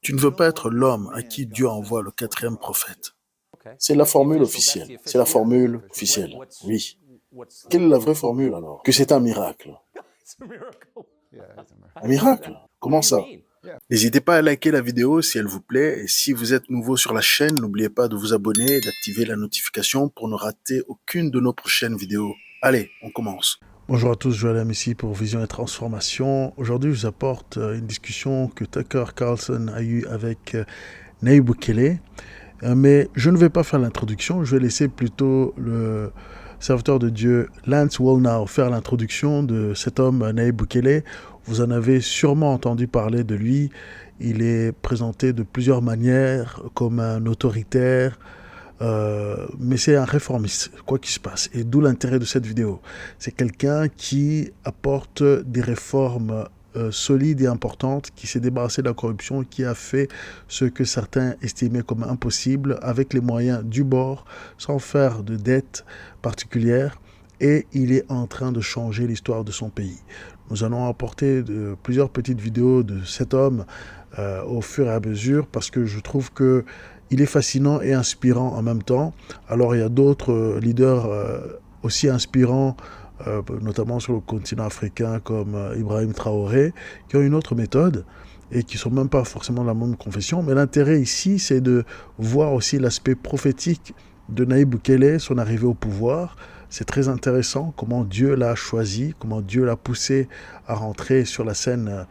Tu ne veux pas être l'homme à qui Dieu envoie le quatrième prophète. C'est la formule officielle. C'est la formule officielle. Oui. Quelle est la vraie formule alors? Que c'est un miracle. Un miracle? Comment ça? N'hésitez pas à liker la vidéo si elle vous plaît et si vous êtes nouveau sur la chaîne, n'oubliez pas de vous abonner et d'activer la notification pour ne rater aucune de nos prochaines vidéos. Allez, on commence. Bonjour à tous, Joël ici pour Vision et Transformation. Aujourd'hui, je vous apporte une discussion que Tucker Carlson a eue avec Nayib Bukele. Mais je ne vais pas faire l'introduction, je vais laisser plutôt le serviteur de Dieu Lance Wallnau faire l'introduction de cet homme Nayib Bukele. Vous en avez sûrement entendu parler de lui. Il est présenté de plusieurs manières comme un autoritaire, mais c'est un réformiste, quoi qu'il se passe. Et d'où l'intérêt de cette vidéo. C'est quelqu'un qui apporte des réformes solide et importante, qui s'est débarrassé de la corruption, qui a fait ce que certains estimaient comme impossible avec les moyens du bord, sans faire de dette particulière, et il est en train de changer l'histoire de son pays. Nous allons apporter plusieurs petites vidéos de cet homme au fur et à mesure, parce que je trouve que il est fascinant et inspirant en même temps. Alors il y a d'autres leaders aussi inspirants, notamment sur le continent africain comme Ibrahim Traoré, qui ont une autre méthode et qui ne sont même pas forcément de la même confession. Mais l'intérêt ici, c'est de voir aussi l'aspect prophétique de Nayib Bukele, son arrivée au pouvoir. C'est très intéressant comment Dieu l'a choisi, comment Dieu l'a poussé à rentrer sur la scène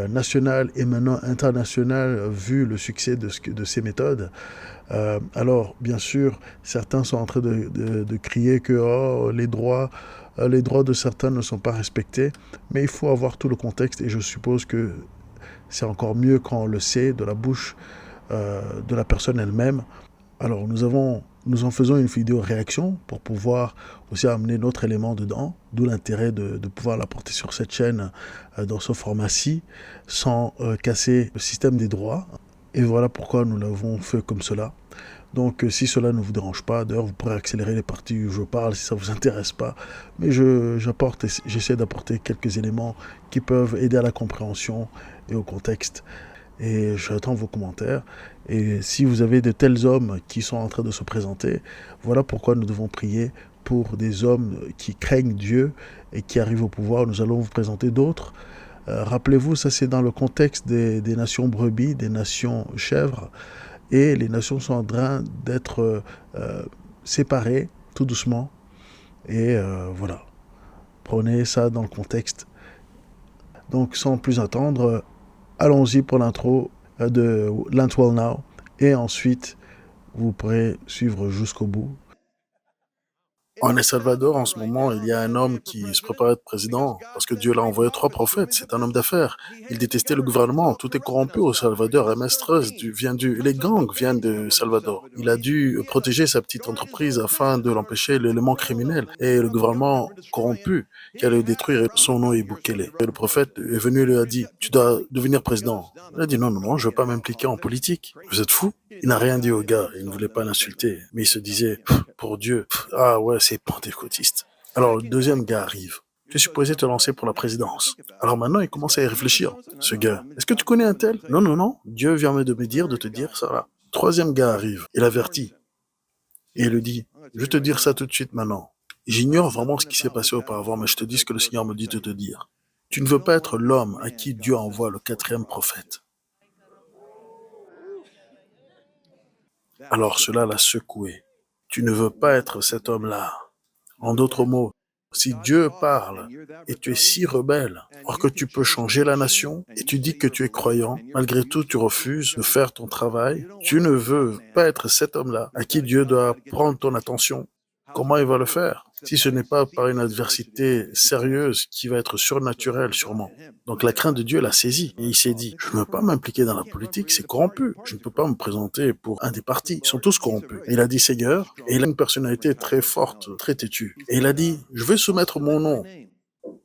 nationale et maintenant internationale, vu le succès de ses méthodes. Alors, bien sûr, certains sont en train de crier que les droits de certains ne sont pas respectés, mais il faut avoir tout le contexte et je suppose que c'est encore mieux quand on le sait de la bouche de la personne elle-même. Alors nous en faisons une vidéo réaction pour pouvoir aussi amener notre élément dedans, d'où l'intérêt de pouvoir l'apporter sur cette chaîne dans ce format-ci, sans casser le système des droits. Et voilà pourquoi nous l'avons fait comme cela. Donc si cela ne vous dérange pas, d'ailleurs vous pourrez accélérer les parties où je parle si ça ne vous intéresse pas, mais j'essaie d'apporter quelques éléments qui peuvent aider à la compréhension et au contexte. Et j'attends vos commentaires. Et si vous avez de tels hommes qui sont en train de se présenter, voilà pourquoi nous devons prier pour des hommes qui craignent Dieu et qui arrivent au pouvoir. Nous allons vous présenter d'autres. Rappelez-vous, ça c'est dans le contexte des nations brebis, des nations chèvres. Et les nations sont en train d'être séparées tout doucement. Et voilà. Prenez ça dans le contexte. Donc sans plus attendre, allons-y pour l'intro de Lance Wallnau. Et ensuite, vous pourrez suivre jusqu'au bout. En El Salvador, en ce moment, il y a un homme qui se prépare à être président parce que Dieu l'a envoyé 3 prophètes. C'est un homme d'affaires. Il détestait le gouvernement. Tout est corrompu au Salvador. MS-13 les gangs viennent de Salvador. Il a dû protéger sa petite entreprise afin de l'empêcher l'élément criminel. Et le gouvernement corrompu qui allait détruire son nom est Bukele. Et le prophète est venu et lui a dit, tu dois devenir président. Il a dit, non, je ne veux pas m'impliquer en politique. Vous êtes fou? Il n'a rien dit au gars. Il ne voulait pas l'insulter. Mais il se disait, pour Dieu, ah ouais, c'est pentecôtiste. Alors le deuxième gars arrive. Tu es supposé te lancer pour la présidence. Alors maintenant, il commence à y réfléchir. Ce gars, est-ce que tu connais un tel? Non. Dieu vient de me dire de te dire ça là. Troisième gars arrive. Il avertit. Et il lui dit, je vais te dire ça tout de suite maintenant. J'ignore vraiment ce qui s'est passé auparavant, mais je te dis ce que le Seigneur me dit de te dire. Tu ne veux pas être l'homme à qui Dieu envoie le quatrième prophète. Alors cela l'a secoué. Tu ne veux pas être cet homme-là. En d'autres mots, si Dieu parle et tu es si rebelle, or que tu peux changer la nation et tu dis que tu es croyant, malgré tout tu refuses de faire ton travail, tu ne veux pas être cet homme-là à qui Dieu doit prendre ton attention. Comment il va le faire si ce n'est pas par une adversité sérieuse qui va être surnaturelle sûrement? Donc la crainte de Dieu l'a saisi et il s'est dit, je ne veux pas m'impliquer dans la politique, c'est corrompu. Je ne peux pas me présenter pour un des partis, ils sont tous corrompus. Et il a dit Seigneur, et il a une personnalité très forte, très têtue. Et il a dit, je vais soumettre mon nom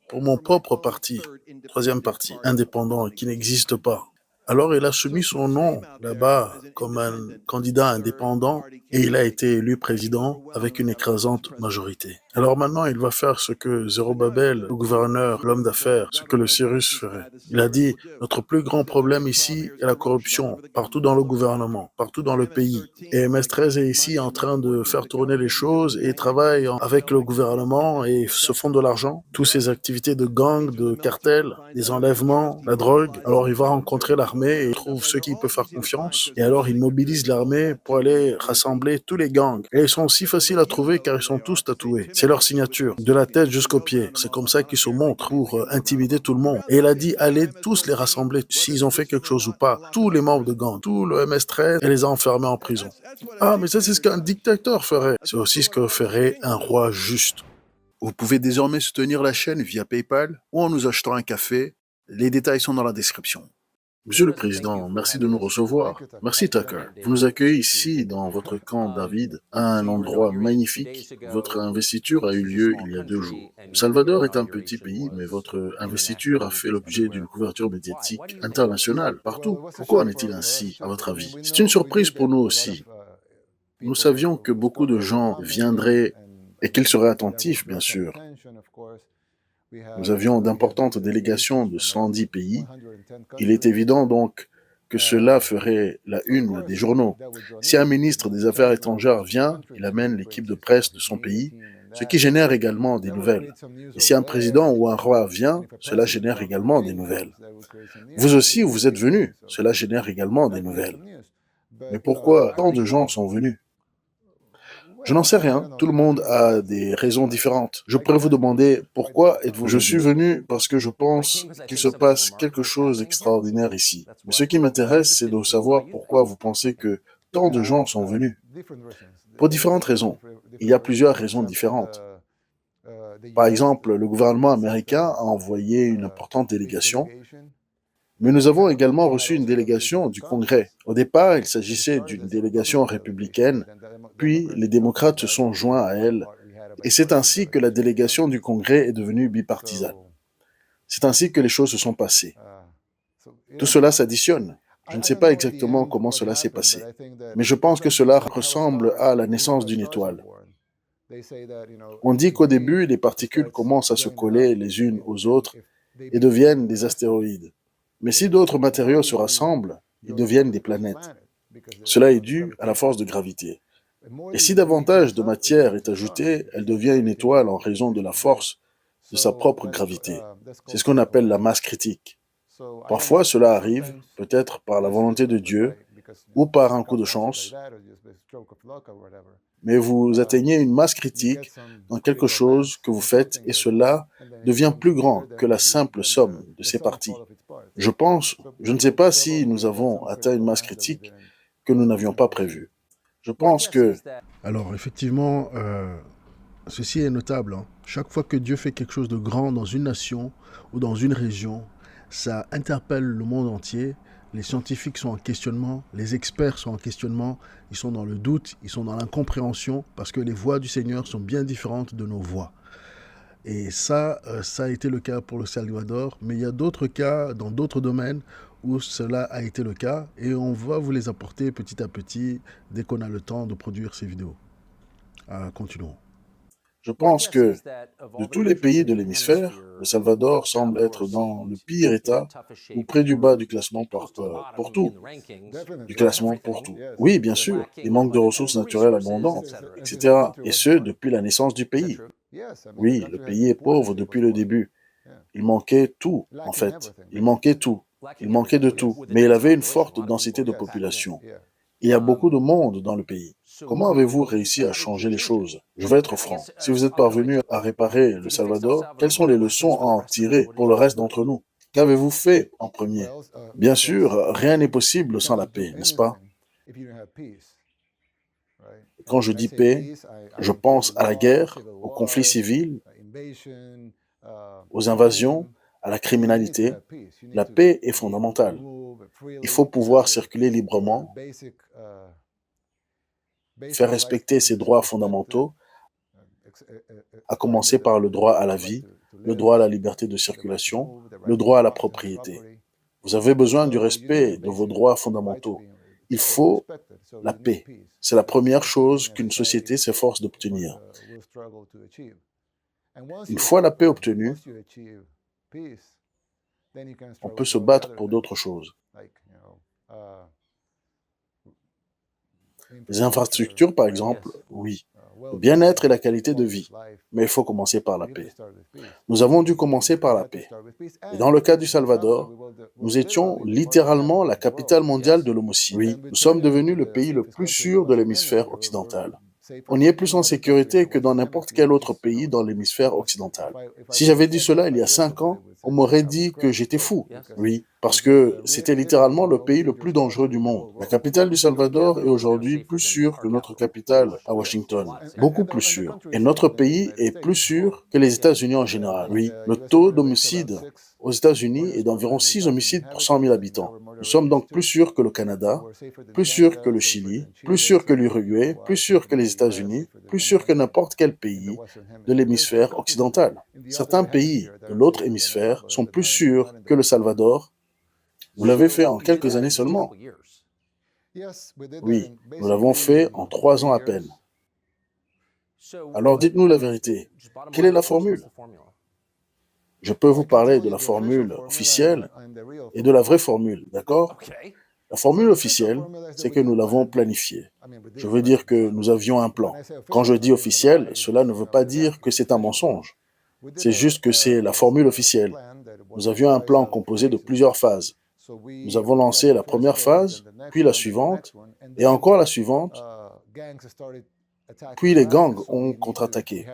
pour mon propre parti, troisième parti, indépendant, qui n'existe pas. Alors il a soumis son nom là-bas comme un candidat indépendant et il a été élu président avec une écrasante majorité. Alors maintenant, il va faire ce que Zérobabel, le gouverneur, l'homme d'affaires, ce que le Cyrus ferait. Il a dit, notre plus grand problème ici est la corruption, partout dans le gouvernement, partout dans le pays. Et MS-13 est ici en train de faire tourner les choses et travaille avec le gouvernement et se font de l'argent. Toutes ces activités de gang, de cartel, des enlèvements, la drogue. Alors il va rencontrer l'armée et il trouve ceux qui peuvent faire confiance. Et alors il mobilise l'armée pour aller rassembler tous les gangs. Et ils sont si faciles à trouver car ils sont tous tatoués. C'est leur signature, de la tête jusqu'aux pieds. C'est comme ça qu'ils se montrent pour intimider tout le monde. Et il a dit, allez tous les rassembler, s'ils ont fait quelque chose ou pas. Tous les membres de gang, tout le MS-13, et les a enfermés en prison. Ah, mais ça c'est ce qu'un dictateur ferait. C'est aussi ce que ferait un roi juste. Vous pouvez désormais soutenir la chaîne via PayPal ou en nous achetant un café. Les détails sont dans la description. Monsieur le Président, merci de nous recevoir. Merci Tucker. Vous nous accueillez ici dans votre camp David, à un endroit magnifique. Votre investiture a eu lieu il y a 2 jours. Le Salvador est un petit pays, mais votre investiture a fait l'objet d'une couverture médiatique internationale partout. Pourquoi en est-il ainsi, à votre avis? C'est une surprise pour nous aussi. Nous savions que beaucoup de gens viendraient et qu'ils seraient attentifs, bien sûr. Nous avions d'importantes délégations de 110 pays. Il est évident donc que cela ferait la une des journaux. Si un ministre des Affaires étrangères vient, il amène l'équipe de presse de son pays, ce qui génère également des nouvelles. Et si un président ou un roi vient, cela génère également des nouvelles. Vous aussi, vous êtes venus, cela génère également des nouvelles. Mais pourquoi tant de gens sont venus? Je n'en sais rien, tout le monde a des raisons différentes. Je pourrais vous demander pourquoi êtes-vous venu? Je suis venu parce que je pense qu'il se passe quelque chose d'extraordinaire ici. Mais ce qui m'intéresse, c'est de savoir pourquoi vous pensez que tant de gens sont venus. Pour différentes raisons. Il y a plusieurs raisons différentes. Par exemple, le gouvernement américain a envoyé une importante délégation, mais nous avons également reçu une délégation du Congrès. Au départ, il s'agissait d'une délégation républicaine, puis les démocrates se sont joints à elle, et c'est ainsi que la délégation du Congrès est devenue bipartisane. C'est ainsi que les choses se sont passées. Tout cela s'additionne. Je ne sais pas exactement comment cela s'est passé, mais je pense que cela ressemble à la naissance d'une étoile. On dit qu'au début, les particules commencent à se coller les unes aux autres et deviennent des astéroïdes. Mais si d'autres matériaux se rassemblent, ils deviennent des planètes. Cela est dû à la force de gravité. Et si davantage de matière est ajoutée, elle devient une étoile en raison de la force de sa propre gravité. C'est ce qu'on appelle la masse critique. Parfois, cela arrive, peut-être par la volonté de Dieu ou par un coup de chance, mais vous atteignez une masse critique dans quelque chose que vous faites et cela devient plus grand que la simple somme de ses parties. Je ne sais pas si nous avons atteint une masse critique que nous n'avions pas prévue. Je pense que... Alors, effectivement, ceci est notable, hein. Chaque fois que Dieu fait quelque chose de grand dans une nation ou dans une région, ça interpelle le monde entier. Les scientifiques sont en questionnement, les experts sont en questionnement, ils sont dans le doute, ils sont dans l'incompréhension, parce que les voix du Seigneur sont bien différentes de nos voix. Et ça a été le cas pour le Salvador, mais il y a d'autres cas dans d'autres domaines où cela a été le cas, et on va vous les apporter petit à petit dès qu'on a le temps de produire ces vidéos. Continuons. Je pense que de tous les pays de l'hémisphère, le Salvador semble être dans le pire état ou près du bas du classement pour tout. Du classement pour tout. Oui, bien sûr, il manque de ressources naturelles abondantes, etc. Et ce, depuis la naissance du pays. Oui, le pays est pauvre depuis le début. Il manquait tout, en fait. Il manquait tout. Il manquait de tout. Mais il avait une forte densité de population. Il y a beaucoup de monde dans le pays. Comment avez-vous réussi à changer les choses? Je vais être franc. Si vous êtes parvenu à réparer le Salvador, quelles sont les leçons à en tirer pour le reste d'entre nous? Qu'avez-vous fait en premier? Bien sûr, rien n'est possible sans la paix, n'est-ce pas? Quand je dis paix, je pense à la guerre, aux conflits civils, aux invasions, à la criminalité. La paix est fondamentale. Il faut pouvoir circuler librement, faire respecter ses droits fondamentaux, à commencer par le droit à la vie, le droit à la liberté de circulation, le droit à la propriété. Vous avez besoin du respect de vos droits fondamentaux. Il faut la paix. C'est la première chose qu'une société s'efforce d'obtenir. Une fois la paix obtenue, on peut se battre pour d'autres choses. Les infrastructures, par exemple, oui. Le bien-être et la qualité de vie. Mais il faut commencer par la paix. Nous avons dû commencer par la paix. Et dans le cas du Salvador, nous étions littéralement la capitale mondiale de l'homicide. Oui, nous sommes devenus le pays le plus sûr de l'hémisphère occidental. On y est plus en sécurité que dans n'importe quel autre pays dans l'hémisphère occidental. Si j'avais dit cela il y a 5 ans, on m'aurait dit que j'étais fou. Oui, parce que c'était littéralement le pays le plus dangereux du monde. La capitale du Salvador est aujourd'hui plus sûre que notre capitale à Washington. Beaucoup plus sûre. Et notre pays est plus sûr que les États-Unis en général. Oui, le taux d'homicide aux États-Unis est d'environ 6 homicides pour 100 000 habitants. Nous sommes donc plus sûrs que le Canada, plus sûrs que le Chili, plus sûrs que l'Uruguay, plus sûrs que les États-Unis, plus sûrs que n'importe quel pays de l'hémisphère occidental. Certains pays de l'autre hémisphère sont plus sûrs que le Salvador. Vous l'avez fait en quelques années seulement. Oui, nous l'avons fait en 3 ans à peine. Alors dites-nous la vérité. Quelle est la formule? Je peux vous parler de la formule officielle et de la vraie formule, d'accord? La formule officielle, c'est que nous l'avons planifiée. Je veux dire que nous avions un plan. Quand je dis officiel, cela ne veut pas dire que c'est un mensonge. C'est juste que c'est la formule officielle. Nous avions un plan composé de plusieurs phases. Nous avons lancé la première phase, puis la suivante, et encore la suivante, puis les gangs ont contre-attaqué.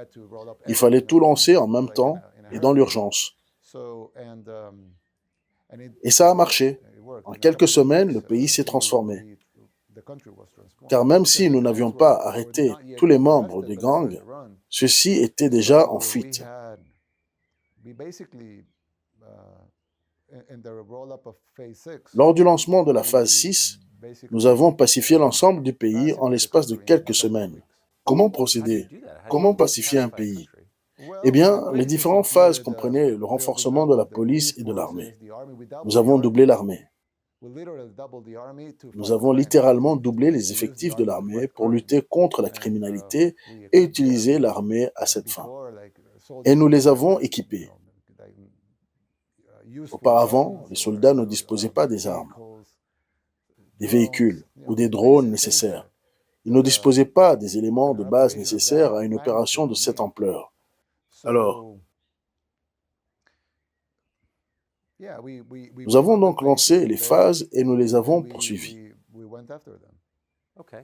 Il fallait tout lancer en même temps et dans l'urgence. Et ça a marché. En quelques semaines, le pays s'est transformé. Car même si nous n'avions pas arrêté tous les membres des gangs, ceux-ci étaient déjà en fuite. Lors du lancement de la phase 6, nous avons pacifié l'ensemble du pays en l'espace de quelques semaines. Comment procéder? Comment pacifier un pays? Eh bien, les différentes phases comprenaient le renforcement de la police et de l'armée. Nous avons doublé l'armée. Nous avons littéralement doublé les effectifs de l'armée pour lutter contre la criminalité et utiliser l'armée à cette fin. Et nous les avons équipés. Auparavant, les soldats ne disposaient pas des armes, des véhicules ou des drones nécessaires. Ils ne disposaient pas des éléments de base nécessaires à une opération de cette ampleur. Alors, nous avons donc lancé les phases et nous les avons poursuivies.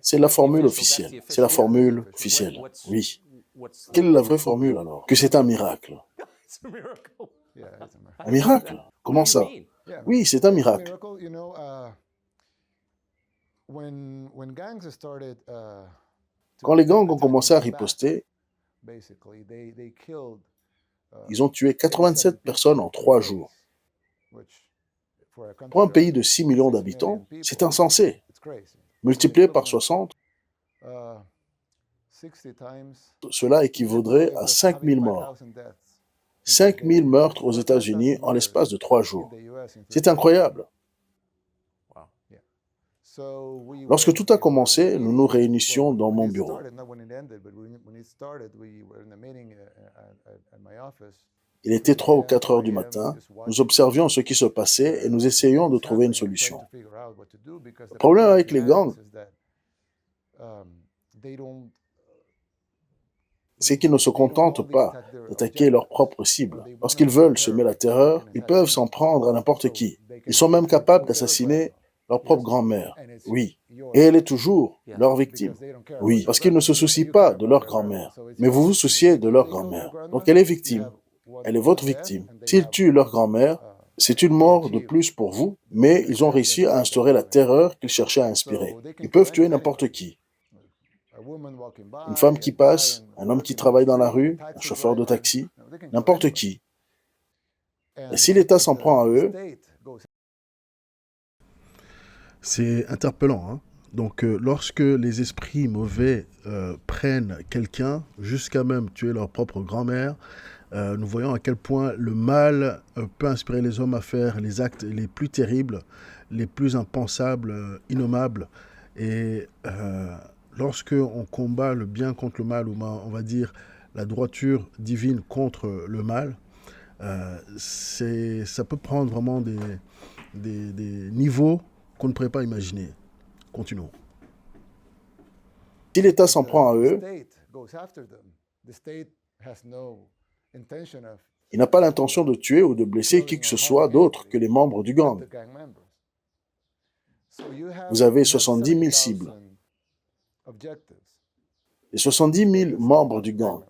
C'est la formule officielle. C'est la formule officielle. Oui. Quelle est la vraie formule alors? Que c'est un miracle. Un miracle? Comment ça? Oui, c'est un miracle. Quand les gangs ont commencé à riposter, ils ont tué 87 personnes en 3 jours. Pour un pays de 6 millions d'habitants, c'est insensé. Multiplié par 60, cela équivaudrait à 5 000 morts. 5 000 meurtres aux États-Unis en l'espace de 3 jours. C'est incroyable. Lorsque tout a commencé, nous nous réunissions dans mon bureau. Il était 3 ou 4 heures du matin. Nous observions ce qui se passait et nous essayions de trouver une solution. Le problème avec les gangs, c'est qu'ils ne se contentent pas d'attaquer leur propre cible. Lorsqu'ils veulent semer la terreur, ils peuvent s'en prendre à n'importe qui. Ils sont même capables d'assassiner leur propre grand-mère. Oui. Et elle est toujours leur victime. Oui, parce qu'ils ne se soucient pas de leur grand-mère. Mais vous vous souciez de leur grand-mère. Donc elle est victime. Elle est votre victime. S'ils tuent leur grand-mère, c'est une mort de plus pour vous, mais ils ont réussi à instaurer la terreur qu'ils cherchaient à inspirer. Ils peuvent tuer n'importe qui. Une femme qui passe, un homme qui travaille dans la rue, un chauffeur de taxi, n'importe qui. Et si l'État s'en prend à eux, c'est interpellant, hein? Donc, lorsque les esprits mauvais prennent quelqu'un, jusqu'à même tuer leur propre grand-mère, nous voyons à quel point le mal peut inspirer les hommes à faire les actes les plus terribles. les plus impensables, innommables. Et lorsque on combat le bien contre le mal, ou on va dire la droiture divine contre le mal, ça peut prendre vraiment des niveaux qu'on ne pourrait pas imaginer. Continuons. Si l'État s'en prend à eux, il n'a pas l'intention de tuer ou de blesser qui que ce soit d'autre que les membres du gang. Vous avez 70 000 cibles. Les 70 000 membres du gang.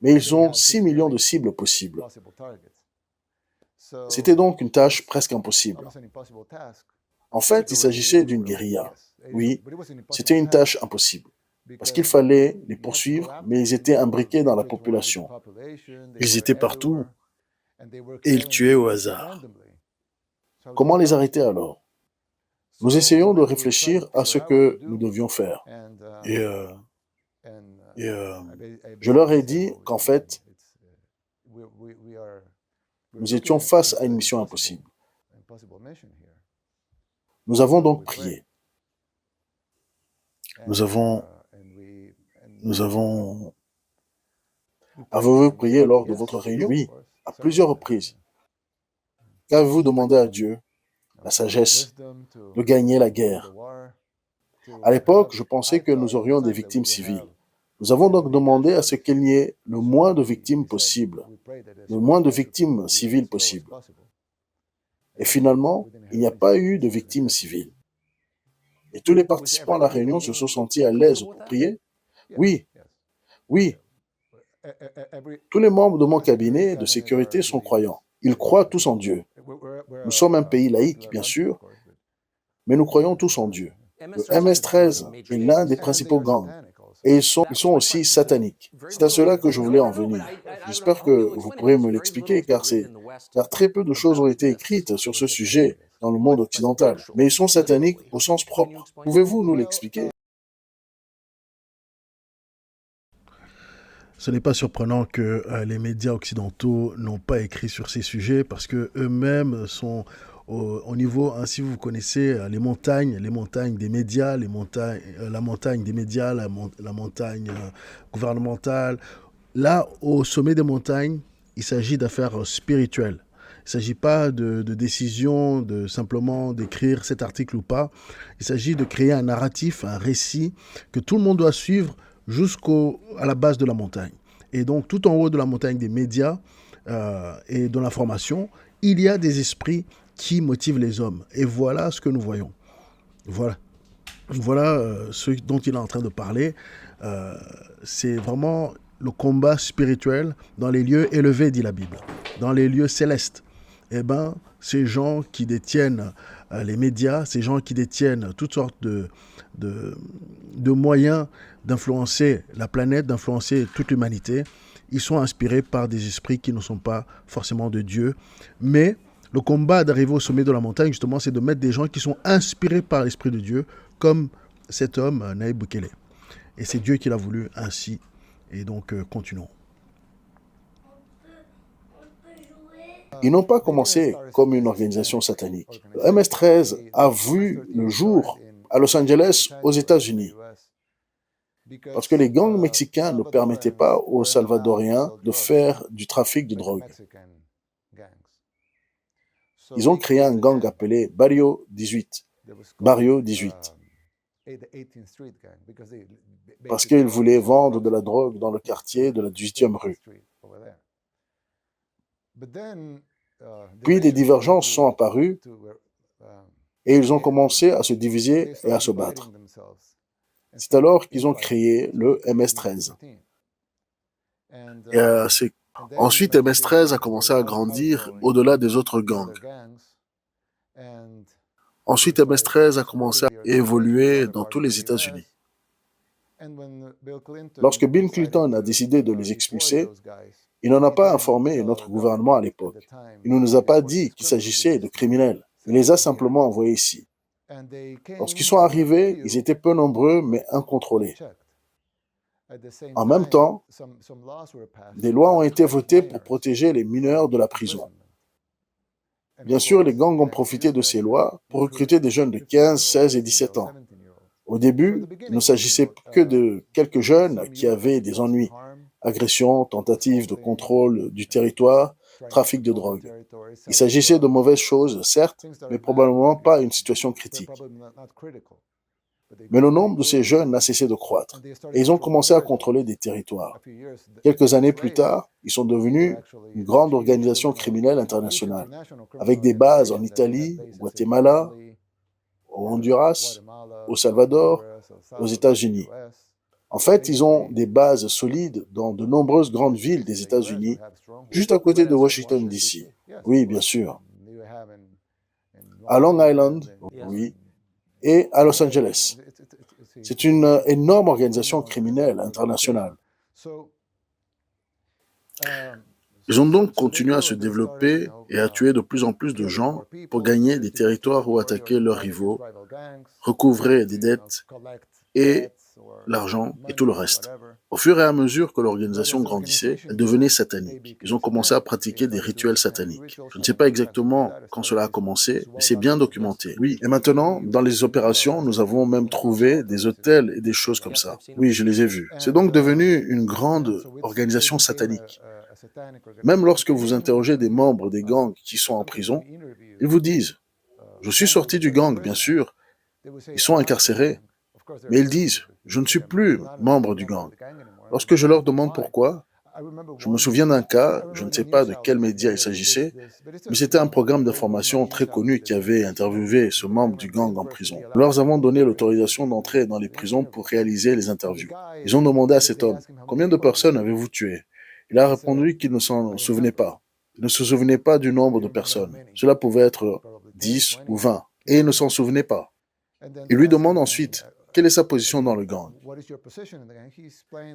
Mais ils ont 6 millions de cibles possibles. C'était donc une tâche presque impossible. En fait, il s'agissait d'une guérilla. Oui, c'était une tâche impossible. Parce qu'il fallait les poursuivre, mais ils étaient imbriqués dans la population. Ils étaient partout et ils tuaient au hasard. Comment les arrêter alors? Nous essayons de réfléchir à ce que nous devions faire. Et Je leur ai dit qu'en fait, nous étions face à une mission impossible. Nous avons donc prié. nous avons Avez-vous prié lors de votre réunion? Oui, à plusieurs reprises. Qu'avez-vous demandé à Dieu? La sagesse, de gagner la guerre. À l'époque, je pensais que nous aurions des victimes civiles. Nous avons donc demandé à ce qu'il y ait le moins de victimes possible, le moins de victimes civiles possible. Et finalement, il n'y a pas eu de victimes civiles. Et tous les participants à la réunion se sont sentis à l'aise pour prier? Oui, oui. Tous les membres de mon cabinet de sécurité sont croyants. Ils croient tous en Dieu. Nous sommes un pays laïque, bien sûr, mais nous croyons tous en Dieu. Le MS-13 est l'un des principaux gangs. Et ils sont aussi sataniques. C'est à cela que je voulais en venir. J'espère que vous pourrez me l'expliquer, car très peu de choses ont été écrites sur ce sujet dans le monde occidental. Mais ils sont sataniques au sens propre. Pouvez-vous nous l'expliquer? Ce n'est pas surprenant que les médias occidentaux n'ont pas écrit sur ces sujets parce que eux-mêmes sont au niveau, hein, si vous connaissez les montagnes des médias, la montagne des médias, la montagne gouvernementale. Là, au sommet des montagnes, il s'agit d'affaires spirituelles. Il ne s'agit pas de décision, de simplement d'écrire cet article ou pas. Il s'agit de créer un narratif, un récit que tout le monde doit suivre jusqu'à la base de la montagne. Et donc, tout en haut de la montagne des médias et de l'information, il y a des esprits qui motivent les hommes. Et voilà ce que nous voyons. Voilà ce dont il est en train de parler. C'est vraiment le combat spirituel dans les lieux élevés, dit la Bible, dans les lieux célestes. Eh bien, ces gens qui détiennent les médias, ces gens qui détiennent toutes sortes de moyens d'influencer la planète, d'influencer toute l'humanité, ils sont inspirés par des esprits qui ne sont pas forcément de Dieu. Mais le combat d'arriver au sommet de la montagne, justement, c'est de mettre des gens qui sont inspirés par l'Esprit de Dieu, comme cet homme, Nayib Bukele. Et c'est Dieu qui l'a voulu ainsi. Et donc, continuons. Ils n'ont pas commencé comme une organisation satanique. Le MS-13 a vu le jour à Los Angeles, aux États-Unis, parce que les gangs mexicains ne permettaient pas aux Salvadoriens de faire du trafic de drogue. Ils ont créé un gang appelé Barrio 18, parce qu'ils voulaient vendre de la drogue dans le quartier de la 18e rue. Puis des divergences sont apparues et ils ont commencé à se diviser et à se battre. C'est alors qu'ils ont créé le MS-13. Ensuite, MS-13 a commencé à grandir au-delà des autres gangs. Ensuite, MS-13 a commencé à évoluer dans tous les États-Unis. Lorsque Bill Clinton a décidé de les expulser, il n'en a pas informé notre gouvernement à l'époque. Il ne nous a pas dit qu'il s'agissait de criminels. Il les a simplement envoyés ici. Lorsqu'ils sont arrivés, ils étaient peu nombreux, mais incontrôlés. En même temps, des lois ont été votées pour protéger les mineurs de la prison. Bien sûr, les gangs ont profité de ces lois pour recruter des jeunes de 15, 16 et 17 ans. Au début, il ne s'agissait que de quelques jeunes qui avaient des ennuis, agressions, tentatives de contrôle du territoire, trafic de drogue. Il s'agissait de mauvaises choses, certes, mais probablement pas une situation critique. Mais le nombre de ces jeunes n'a cessé de croître et ils ont commencé à contrôler des territoires. Quelques années plus tard, ils sont devenus une grande organisation criminelle internationale, avec des bases en Italie, au Guatemala, au Honduras, au Salvador, aux États-Unis. En fait, ils ont des bases solides dans de nombreuses grandes villes des États-Unis, juste à côté de Washington, D.C. Oui, bien sûr. À Long Island, oui, et à Los Angeles. C'est une énorme organisation criminelle internationale. Ils ont donc continué à se développer et à tuer de plus en plus de gens pour gagner des territoires ou attaquer leurs rivaux, recouvrer des dettes et l'argent et tout le reste. Au fur et à mesure que l'organisation grandissait, elle devenait satanique. Ils ont commencé à pratiquer des rituels sataniques. Je ne sais pas exactement quand cela a commencé, mais c'est bien documenté. Oui, et maintenant, dans les opérations, nous avons même trouvé des hôtels et des choses comme ça. Oui, je les ai vus. C'est donc devenu une grande organisation satanique. Même lorsque vous interrogez des membres des gangs qui sont en prison, ils vous disent « Je suis sorti du gang, bien sûr. » Ils sont incarcérés. Mais ils disent « Je ne suis plus membre du gang. » Lorsque je leur demande pourquoi, je me souviens d'un cas, je ne sais pas de quel média il s'agissait, mais c'était un programme d'information très connu qui avait interviewé ce membre du gang en prison. Nous leur avons donné l'autorisation d'entrer dans les prisons pour réaliser les interviews. Ils ont demandé à cet homme « Combien de personnes avez-vous tué ?» Il a répondu qu'il ne s'en souvenait pas. Il ne se souvenait pas du nombre de personnes. Cela pouvait être 10 ou 20. Et il ne s'en souvenait pas. Il lui demande ensuite quelle est sa position dans le gang.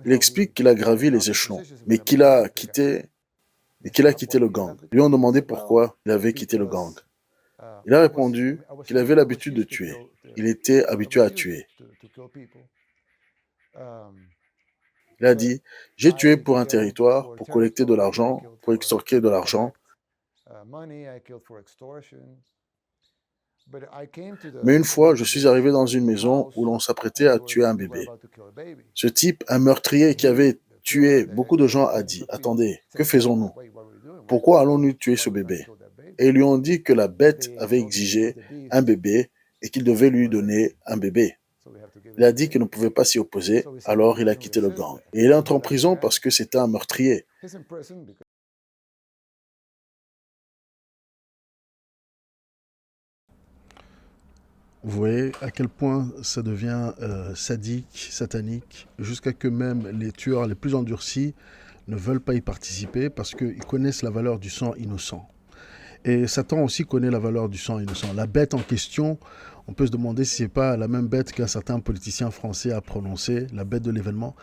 Il explique qu'il a gravi les échelons, mais qu'il a quitté le gang. Ils lui ont demandé pourquoi il avait quitté le gang. Il a répondu qu'il avait l'habitude de tuer. Il était habitué à tuer. Il a dit « J'ai tué pour un territoire, pour collecter de l'argent, pour extorquer de l'argent. Mais une fois, je suis arrivé dans une maison où l'on s'apprêtait à tuer un bébé. Ce type, un meurtrier qui avait tué beaucoup de gens, a dit « Attendez, que faisons-nous? Pourquoi allons-nous tuer ce bébé ?» Et ils lui ont dit que la bête avait exigé un bébé et qu'il devait lui donner un bébé. Il a dit qu'il ne pouvait pas s'y opposer, alors il a quitté le gang. Et il entre en prison parce que c'était un meurtrier. Vous voyez à quel point ça devient sadique, satanique, jusqu'à que même les tueurs les plus endurcis ne veulent pas y participer parce qu'ils connaissent la valeur du sang innocent. Et Satan aussi connaît la valeur du sang innocent. La bête en question, on peut se demander si ce n'est pas la même bête qu'un certain politicien français a prononcé, la bête de l'événement.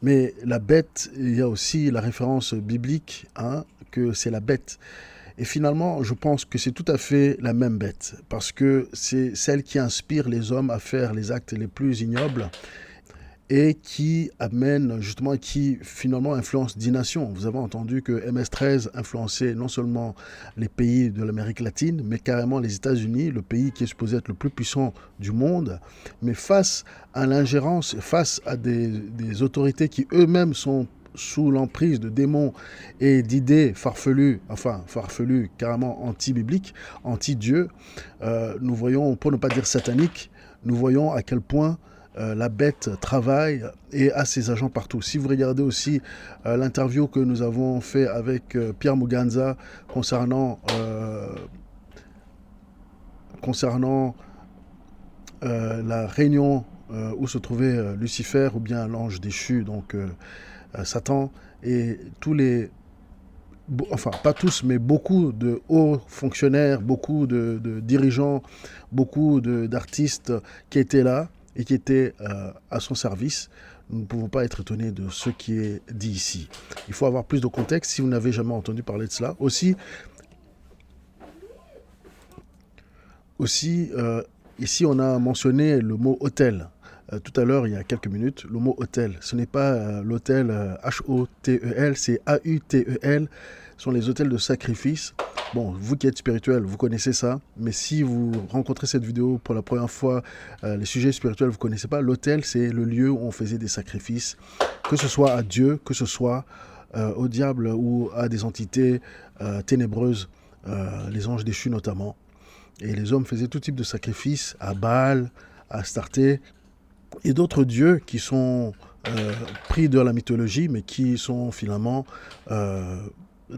Mais la bête, il y a aussi la référence biblique, que c'est la bête. Et finalement, je pense que c'est tout à fait la même bête, parce que c'est celle qui inspire les hommes à faire les actes les plus ignobles et qui amène justement, qui finalement influence 10 nations. Vous avez entendu que MS-13 influençait non seulement les pays de l'Amérique latine, mais carrément les États-Unis, le pays qui est supposé être le plus puissant du monde. Mais face à l'ingérence, face à des autorités qui eux-mêmes sont sous l'emprise de démons et d'idées farfelues, carrément anti-bibliques, anti-Dieu, nous voyons, pour ne pas dire sataniques, nous voyons à quel point la bête travaille et a ses agents partout. Si vous regardez aussi l'interview que nous avons fait avec Pierre Muganza concernant la réunion où se trouvait Lucifer ou bien l'ange déchu, donc Satan, et tous les, enfin pas tous, mais beaucoup de hauts fonctionnaires, beaucoup de dirigeants, beaucoup d'artistes qui étaient là et qui étaient à son service. Nous ne pouvons pas être étonnés de ce qui est dit ici. Il faut avoir plus de contexte si vous n'avez jamais entendu parler de cela. Aussi, ici on a mentionné le mot hôtel. Tout à l'heure, il y a quelques minutes, le mot hôtel. Ce n'est pas l'hôtel H-O-T-E-L, c'est A-U-T-E-L. sont les autels de sacrifice. Bon, vous qui êtes spirituel, vous connaissez ça, mais si vous rencontrez cette vidéo pour la première fois, les sujets spirituels, vous ne connaissez pas, l'autel, c'est le lieu où on faisait des sacrifices, que ce soit à Dieu, que ce soit au diable ou à des entités ténébreuses, les anges déchus notamment. Et les hommes faisaient tout type de sacrifices à Baal, à Astarté, et d'autres dieux qui sont pris de la mythologie, mais qui sont finalement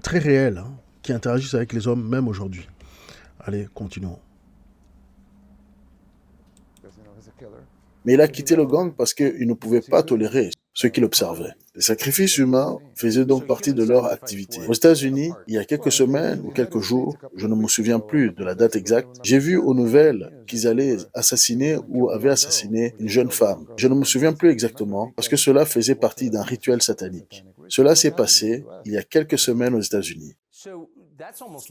très réels, hein, qui interagissent avec les hommes même aujourd'hui. Allez, continuons. Mais il a quitté le gang parce qu'il ne pouvait pas tolérer ceux qui l'observaient. Les sacrifices humains faisaient donc partie de leur activité. Aux États-Unis, il y a quelques semaines ou quelques jours, je ne me souviens plus de la date exacte, j'ai vu aux nouvelles qu'ils allaient assassiner ou avaient assassiné une jeune femme. Je ne me souviens plus exactement parce que cela faisait partie d'un rituel satanique. Cela s'est passé il y a quelques semaines aux États-Unis.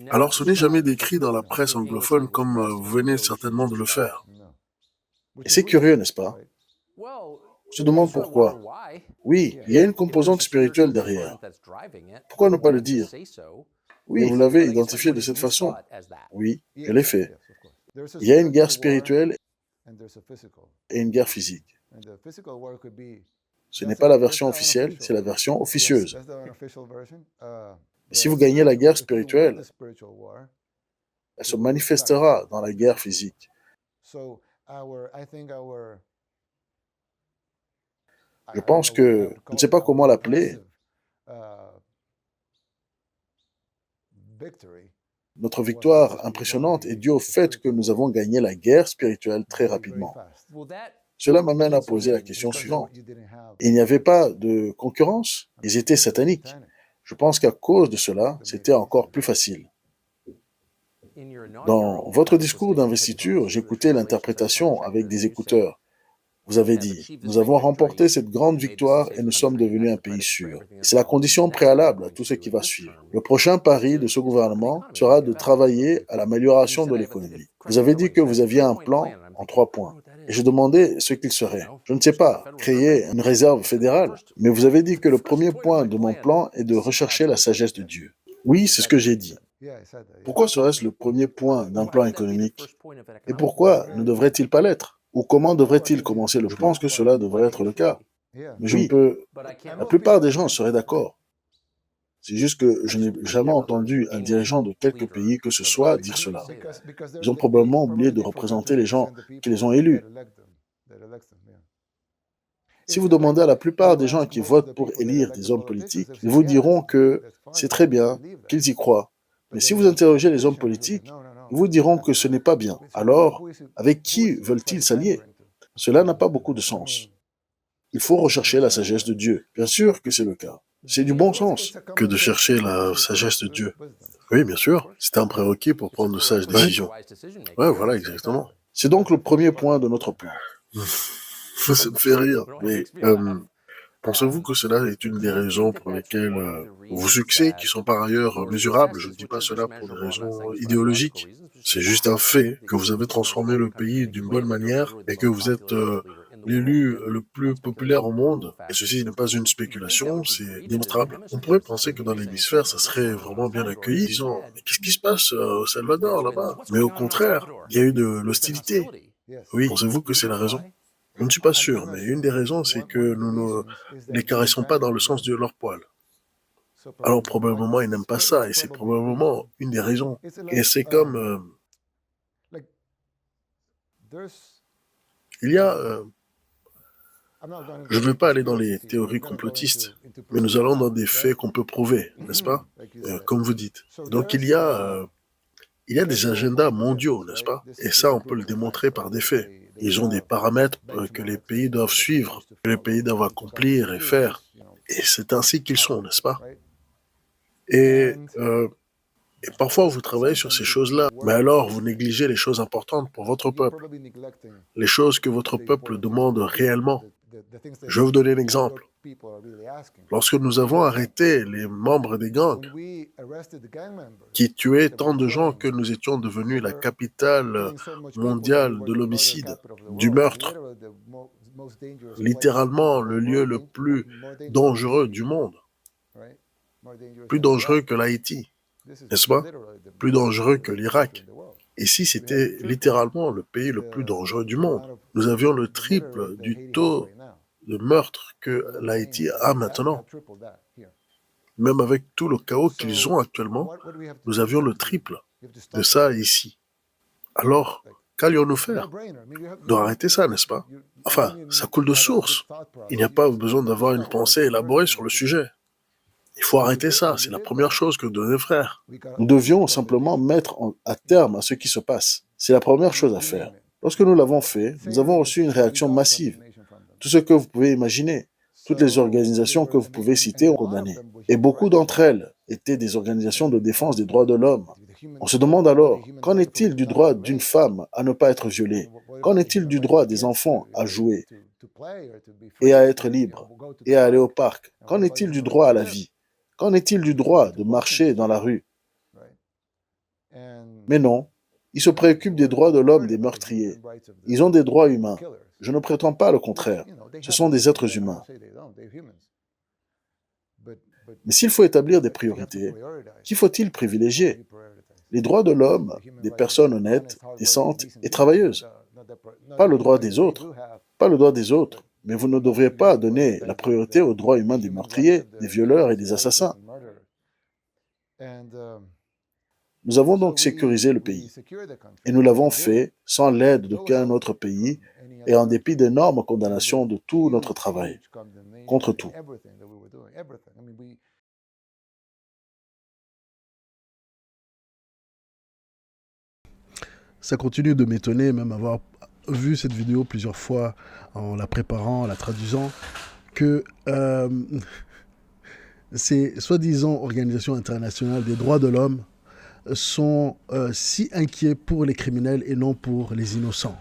Alors, ce n'est jamais décrit dans la presse anglophone comme vous venez certainement de le faire. Et c'est curieux, n'est-ce pas? Je me demande pourquoi. Oui, il y a une composante spirituelle derrière. Pourquoi ne pas le dire? Oui, vous l'avez identifié de cette façon. Oui, je l'ai fait. Il y a une guerre spirituelle et une guerre physique. Ce n'est pas la version officielle, c'est la version officieuse. Et si vous gagnez la guerre spirituelle, elle se manifestera dans la guerre physique. Je pense que, je ne sais pas comment l'appeler, notre victoire impressionnante est due au fait que nous avons gagné la guerre spirituelle très rapidement. Cela m'amène à poser la question suivante. Il n'y avait pas de concurrence, ils étaient sataniques. Je pense qu'à cause de cela, c'était encore plus facile. Dans votre discours d'investiture, j'écoutais l'interprétation avec des écouteurs. Vous avez dit, nous avons remporté cette grande victoire et nous sommes devenus un pays sûr. C'est la condition préalable à tout ce qui va suivre. Le prochain pari de ce gouvernement sera de travailler à l'amélioration de l'économie. Vous avez dit que vous aviez un plan en 3 points. Et je demandais ce qu'il serait. Je ne sais pas, créer une réserve fédérale. Mais vous avez dit que le premier point de mon plan est de rechercher la sagesse de Dieu. Oui, c'est ce que j'ai dit. Pourquoi serait-ce le premier point d'un plan économique? Et pourquoi ne devrait-il pas l'être? Ou comment devrait-il commencer le plan? Je pense que cela devrait être le cas. Mais je ne peux... La plupart des gens seraient d'accord. C'est juste que je n'ai jamais entendu un dirigeant de quelque pays que ce soit dire cela. Ils ont probablement oublié de représenter les gens qui les ont élus. Si vous demandez à la plupart des gens qui votent pour élire des hommes politiques, ils vous diront que c'est très bien, qu'ils y croient. Mais si vous interrogez les hommes politiques, ils vous diront que ce n'est pas bien. Alors, avec qui veulent-ils s'allier? Cela n'a pas beaucoup de sens. Il faut rechercher la sagesse de Dieu. Bien sûr que c'est le cas. C'est du bon sens. Que de chercher la sagesse de Dieu. Oui, bien sûr. C'est un prérequis pour prendre de sages décisions. Ouais, voilà, exactement. C'est donc le premier point de notre plan. Ça me fait rire. Mais pensez-vous que cela est une des raisons pour lesquelles vos succès, qui sont par ailleurs mesurables, je ne dis pas cela pour des raisons idéologiques, c'est juste un fait que vous avez transformé le pays d'une bonne manière et que vous êtes l'élu le plus populaire au monde. Et ceci n'est pas une spéculation, c'est démontrable. On pourrait penser que dans l'hémisphère, ça serait vraiment bien accueilli, disons, mais qu'est-ce qui se passe au Salvador là-bas? Mais au contraire, il y a eu de l'hostilité. Oui, pensez-vous que c'est la raison? Je ne suis pas sûr, mais une des raisons, c'est que nous ne les caressons pas dans le sens de leur poil. Alors probablement, ils n'aiment pas ça, et c'est probablement une des raisons. Et c'est comme... il y a... je ne vais pas aller dans les théories complotistes, mais nous allons dans des faits qu'on peut prouver, n'est-ce pas? Comme vous dites. Donc il y a des agendas mondiaux, n'est-ce pas? Et ça, on peut le démontrer par des faits. Ils ont des paramètres que les pays doivent suivre, que les pays doivent accomplir et faire. Et c'est ainsi qu'ils sont, n'est-ce pas? Et parfois, vous travaillez sur ces choses-là, mais alors vous négligez les choses importantes pour votre peuple, les choses que votre peuple demande réellement. Je vais vous donner un exemple. Lorsque nous avons arrêté les membres des gangs qui tuaient tant de gens que nous étions devenus la capitale mondiale de l'homicide, du meurtre, littéralement le lieu le plus dangereux du monde. plus dangereux que l'Haïti, n'est-ce pas? Plus dangereux que l'Irak. Ici, c'était littéralement le pays le plus dangereux du monde. Nous avions le triple du taux de meurtre que l'Haïti a maintenant. Même avec tout le chaos qu'ils ont actuellement, nous avions le triple de ça ici. Alors, qu'allions-nous faire? Nous devons arrêter ça, n'est-ce pas? Enfin, ça coule de source. Il n'y a pas besoin d'avoir une pensée élaborée sur le sujet. Il faut arrêter ça, c'est la première chose que nous devons faire. Nous devions simplement mettre à terme à ce qui se passe. C'est la première chose à faire. Lorsque nous l'avons fait, nous avons reçu une réaction massive. Tout ce que vous pouvez imaginer, toutes les organisations que vous pouvez citer ont condamné. Et beaucoup d'entre elles étaient des organisations de défense des droits de l'homme. On se demande alors, qu'en est-il du droit d'une femme à ne pas être violée? Qu'en est-il du droit des enfants à jouer et à être libres et à aller au parc? Qu'en est-il du droit à la vie? Qu'en est-il du droit de marcher dans la rue? Mais non, ils se préoccupent des droits de l'homme des meurtriers. Ils ont des droits humains. Je ne prétends pas le contraire. Ce sont des êtres humains. Mais s'il faut établir des priorités, qui faut-il privilégier? Les droits de l'homme des personnes honnêtes, décentes et travailleuses. Pas le droit des autres. Pas le droit des autres. Mais vous ne devriez pas donner la priorité aux droits humains des meurtriers, des violeurs et des assassins. Nous avons donc sécurisé le pays. Et nous l'avons fait sans l'aide d'aucun autre pays et en dépit d'énormes condamnations de tout notre travail, contre tout. Ça continue de m'étonner, même avoir vu cette vidéo plusieurs fois en la préparant, en la traduisant, que ces soi-disant organisations internationales des droits de l'homme sont si inquiets pour les criminels et non pour les innocents.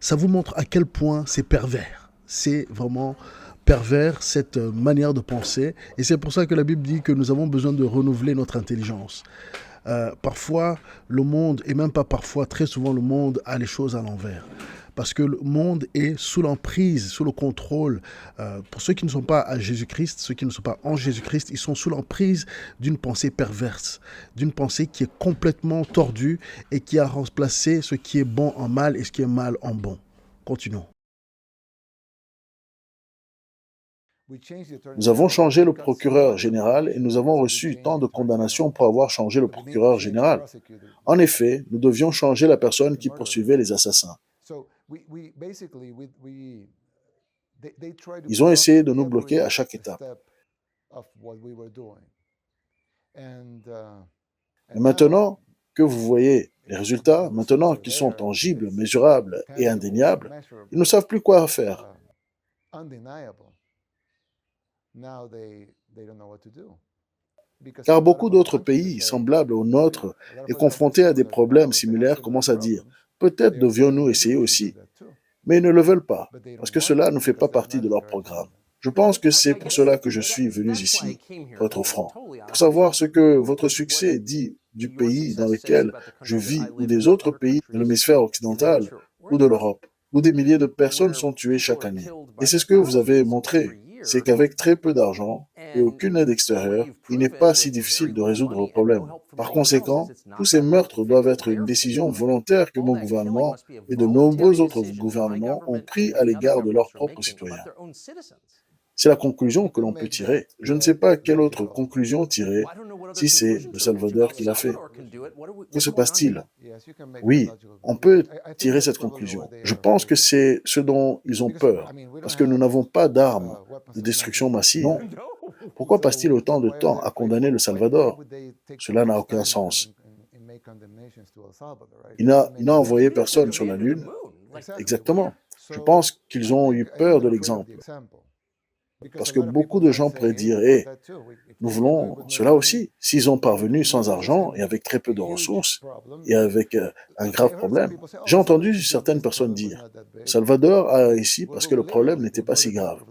Ça vous montre à quel point c'est pervers. C'est vraiment pervers, cette manière de penser. Et c'est pour ça que la Bible dit que nous avons besoin de renouveler notre intelligence. Parfois, le monde, et même pas parfois, très souvent, le monde a les choses à l'envers. Parce que le monde est sous l'emprise, sous le contrôle. Pour ceux qui ne sont pas à Jésus-Christ, ceux qui ne sont pas en Jésus-Christ, ils sont sous l'emprise d'une pensée perverse, d'une pensée qui est complètement tordue et qui a remplacé ce qui est bon en mal et ce qui est mal en bon. Continuons. Nous avons changé le procureur général et nous avons reçu tant de condamnations pour avoir changé le procureur général. En effet, nous devions changer la personne qui poursuivait les assassins. Ils ont essayé de nous bloquer à chaque étape. Et maintenant que vous voyez les résultats, maintenant qu'ils sont tangibles, mesurables et indéniables, ils ne savent plus quoi faire. Car beaucoup d'autres pays semblables au nôtre et confrontés à des problèmes similaires commencent à dire « peut-être devions-nous essayer aussi ». Mais ils ne le veulent pas, parce que cela ne fait pas partie de leur programme. Je pense que c'est pour cela que je suis venu ici, pour être franc, pour savoir ce que votre succès dit du pays dans lequel je vis ou des autres pays de l'hémisphère occidental ou de l'Europe, où des milliers de personnes sont tuées chaque année. Et c'est ce que vous avez montré, c'est qu'avec très peu d'argent et aucune aide extérieure, il n'est pas si difficile de résoudre vos problèmes. Par conséquent, tous ces meurtres doivent être une décision volontaire que mon gouvernement et de nombreux autres gouvernements ont pris à l'égard de leurs propres citoyens. C'est la conclusion que l'on peut tirer. Je ne sais pas quelle autre conclusion tirer si c'est le Salvador qui l'a fait. Que se passe-t-il? Oui, on peut tirer cette conclusion. Je pense que c'est ce dont ils ont peur, parce que nous n'avons pas d'armes de destruction massive. Non. Pourquoi passe-t-il autant de temps à condamner le Salvador? Cela n'a aucun sens. Il n'a envoyé personne sur la Lune. Exactement. Je pense qu'ils ont eu peur de l'exemple. Parce que beaucoup de gens pourraient dire, hey, nous voulons cela aussi. S'ils ont parvenu sans argent et avec très peu de ressources et avec un grave problème. J'ai entendu certaines personnes dire, Salvador a réussi parce que le problème n'était pas si grave.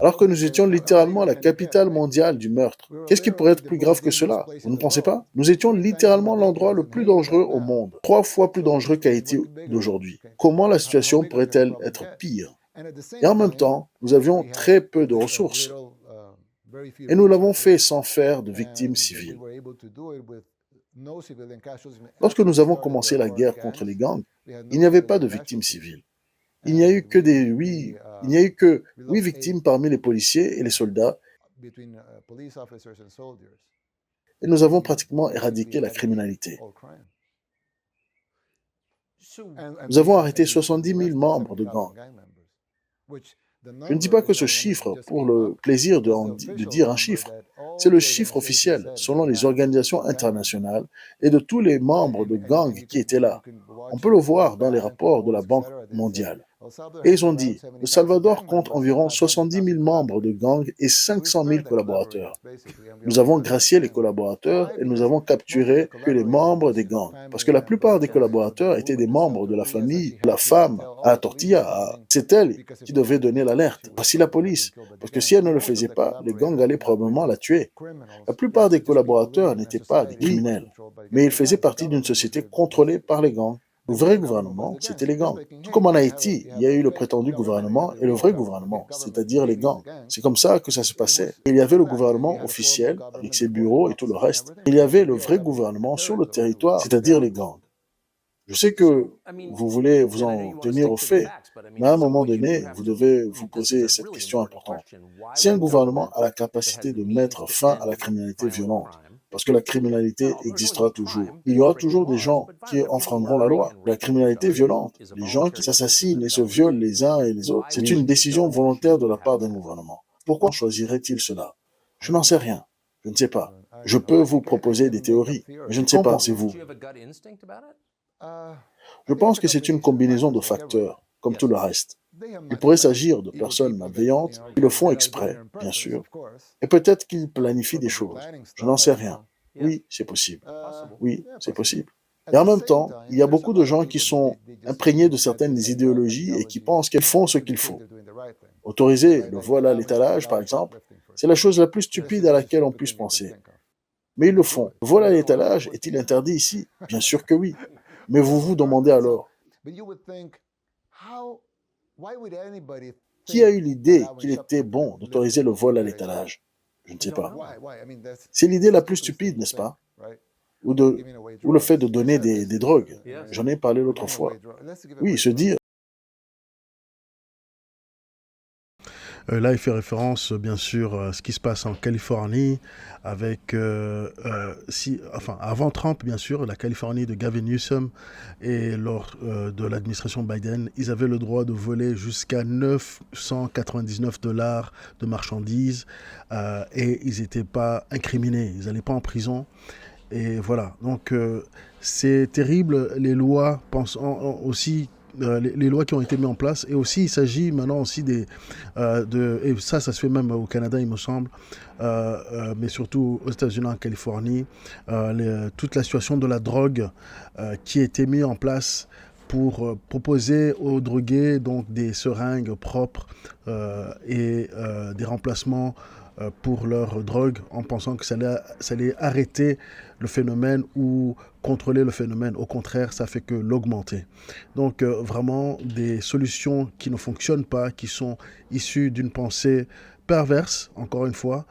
Alors que nous étions littéralement la capitale mondiale du meurtre. Qu'est-ce qui pourrait être plus grave que cela? Vous ne pensez pas? Nous étions littéralement l'endroit le plus dangereux au monde. 3 fois plus dangereux qu'Haïti d'aujourd'hui. Comment la situation pourrait-elle être pire? Et en même temps, nous avions très peu de ressources. Et nous l'avons fait sans faire de victimes civiles. Lorsque nous avons commencé la guerre contre les gangs, il n'y avait pas de victimes civiles. Il n'y a eu que il n'y a eu que 8 victimes parmi les policiers et les soldats, et nous avons pratiquement éradiqué la criminalité. Nous avons arrêté 70 000 membres de gangs. Je ne dis pas que ce chiffre pour le plaisir de dire un chiffre. C'est le chiffre officiel, selon les organisations internationales et de tous les membres de gangs qui étaient là. On peut le voir dans les rapports de la Banque mondiale. Et ils ont dit, le Salvador compte environ 70 000 membres de gangs et 500 000 collaborateurs. Nous avons gracié les collaborateurs et nous avons capturé que les membres des gangs. Parce que la plupart des collaborateurs étaient des membres de la famille, la femme à la tortilla. C'est elle qui devait donner l'alerte. Voici la police. Parce que si elle ne le faisait pas, les gangs allaient probablement la tuer. La plupart des collaborateurs n'étaient pas des criminels, mais ils faisaient partie d'une société contrôlée par les gangs. Le vrai gouvernement, c'était les gangs. Tout comme en Haïti, il y a eu le prétendu gouvernement et le vrai gouvernement, c'est-à-dire les gangs. C'est comme ça que ça se passait. Il y avait le gouvernement officiel, avec ses bureaux et tout le reste. Il y avait le vrai gouvernement sur le territoire, c'est-à-dire les gangs. Je sais que vous voulez vous en tenir aux faits, mais à un moment donné, vous devez vous poser cette question importante. Si un gouvernement a la capacité de mettre fin à la criminalité violente, parce que la criminalité existera toujours. Il y aura toujours des gens qui enfreindront la loi. La criminalité violente, les gens qui s'assassinent et se violent les uns et les autres, c'est une décision volontaire de la part d'un gouvernement. Pourquoi choisirait-il cela? Je n'en sais rien. Je ne sais pas. Je peux vous proposer des théories, mais je ne sais pas, c'est vous. Je pense que c'est une combinaison de facteurs, comme tout le reste. Il pourrait s'agir de personnes malveillantes qui le font exprès, bien sûr, et peut-être qu'ils planifient des choses. Je n'en sais rien. Oui, c'est possible. Oui, c'est possible. Et en même temps, il y a beaucoup de gens qui sont imprégnés de certaines idéologies et qui pensent qu'ils font ce qu'il faut. Autoriser le vol à l'étalage, par exemple, c'est la chose la plus stupide à laquelle on puisse penser. Mais ils le font. Le vol à l'étalage est-il interdit ici? Bien sûr que oui. Mais vous vous demandez alors, qui a eu l'idée qu'il était bon d'autoriser le vol à l'étalage? Je ne sais pas. C'est l'idée la plus stupide, n'est-ce pas? Ou le fait de donner des drogues. J'en ai parlé l'autre fois. Oui, se dire. Là, il fait référence, bien sûr, à ce qui se passe en Californie, avec, avant Trump, bien sûr, la Californie de Gavin Newsom, et lors de l'administration Biden, ils avaient le droit de voler jusqu'à 999 dollars de marchandises, et ils n'étaient pas incriminés, ils n'allaient pas en prison. Et voilà, donc c'est terrible, les lois aussi les lois qui ont été mises en place. Et aussi, il s'agit maintenant aussi et ça se fait même au Canada, il me semble, mais surtout aux États-Unis, en Californie, toute la situation de la drogue qui a été mise en place pour proposer aux drogués donc des seringues propres et des remplacements pour leur drogue, en pensant que ça allait arrêter le phénomène ou contrôler le phénomène. Au contraire, ça fait que l'augmenter. Donc vraiment des solutions qui ne fonctionnent pas, qui sont issues d'une pensée perverse, encore une fois,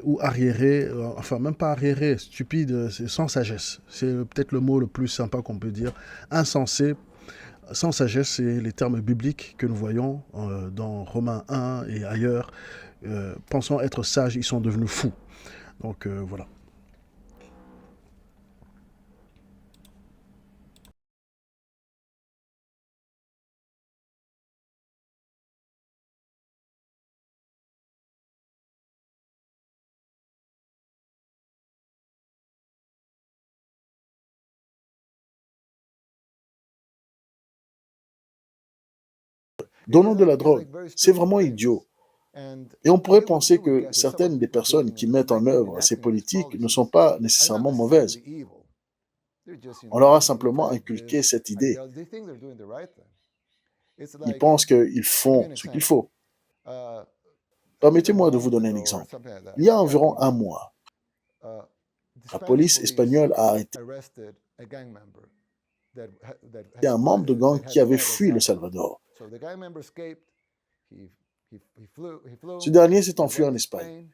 ou arriérée, enfin même pas arriérée, stupide, c'est sans sagesse. C'est peut-être le mot le plus sympa qu'on peut dire. Insensé, sans sagesse, c'est les termes bibliques que nous voyons dans Romains 1 et ailleurs. Pensant être sages, ils sont devenus fous. Donc voilà. Donnons de la drogue. C'est vraiment idiot. Et on pourrait penser que certaines des personnes qui mettent en œuvre ces politiques ne sont pas nécessairement mauvaises. On leur a simplement inculqué cette idée. Ils pensent qu'ils font ce qu'il faut. Permettez-moi de vous donner un exemple. Il y a environ un mois, la police espagnole a arrêté un membre de gang qui avait fui le Salvador. Ce dernier s'est enfui en Espagne.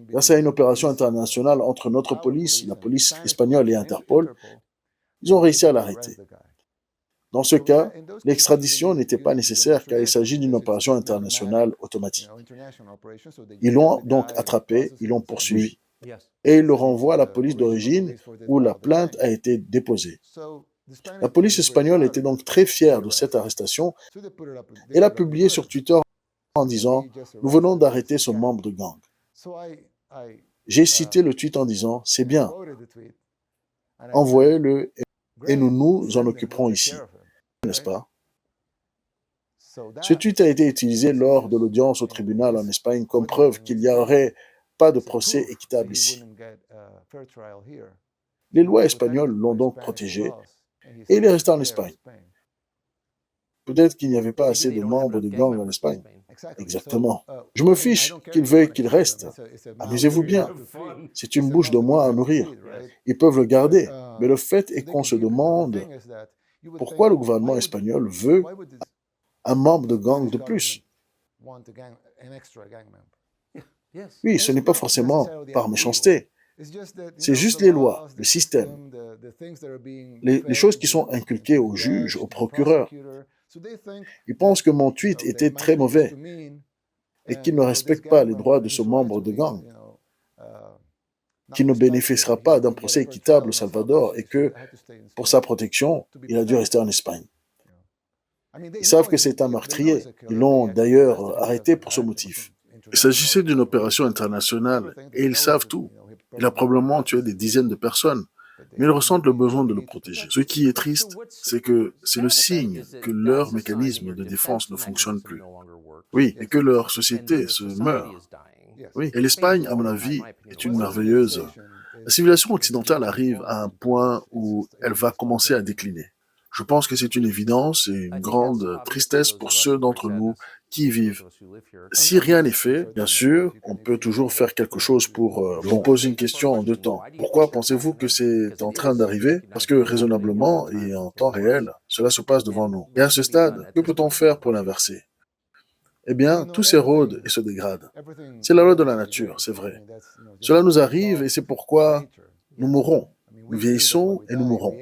Grâce à une opération internationale entre notre police, la police espagnole et Interpol, ils ont réussi à l'arrêter. Dans ce cas, l'extradition n'était pas nécessaire car il s'agit d'une opération internationale automatique. Ils l'ont donc attrapé, ils l'ont poursuivi et ils le renvoient à la police d'origine où la plainte a été déposée. La police espagnole était donc très fière de cette arrestation et l'a publiée sur Twitter en disant « Nous venons d'arrêter ce membre de gang ». J'ai cité le tweet en disant « C'est bien, envoyez-le et nous nous en occuperons ici ». N'est-ce pas? Ce tweet a été utilisé lors de l'audience au tribunal en Espagne comme preuve qu'il n'y aurait pas de procès équitable ici. Les lois espagnoles l'ont donc protégé et il est resté en Espagne. Peut-être qu'il n'y avait pas assez de membres de gang en Espagne. Exactement. Je me fiche qu'ils veuillent qu'il reste. Amusez-vous bien. C'est une bouche de moins à nourrir. Ils peuvent le garder. Mais le fait est qu'on se demande pourquoi le gouvernement espagnol veut un membre de gang de plus. Oui, ce n'est pas forcément par méchanceté. C'est juste les lois, le système, les choses qui sont inculquées aux juges, aux procureurs. Ils pensent que mon tweet était très mauvais et qu'il ne respecte pas les droits de ce membre de gang, qu'il ne bénéficiera pas d'un procès équitable au Salvador et que, pour sa protection, il a dû rester en Espagne. Ils savent que c'est un meurtrier. Ils l'ont d'ailleurs arrêté pour ce motif. Il s'agissait d'une opération internationale et ils savent tout. Il a probablement tué des dizaines de personnes, mais ils ressentent le besoin de le protéger. Ce qui est triste, c'est que c'est le signe que leur mécanisme de défense ne fonctionne plus. Oui, et que leur société se meurt. Oui, et l'Espagne, à mon avis, est une merveilleuse. La civilisation occidentale arrive à un point où elle va commencer à décliner. Je pense que c'est une évidence et une grande tristesse pour ceux d'entre nous qui y vivent. Si rien n'est fait, bien sûr, on peut toujours faire quelque chose pour... on pose une question en deux temps. Pourquoi pensez-vous que c'est en train d'arriver? Parce que raisonnablement et en temps réel, cela se passe devant nous. Et à ce stade, que peut-on faire pour l'inverser? Eh bien, tout s'érode et se dégrade. C'est la loi de la nature, c'est vrai. Cela nous arrive et c'est pourquoi nous mourrons. Nous vieillissons et nous mourrons.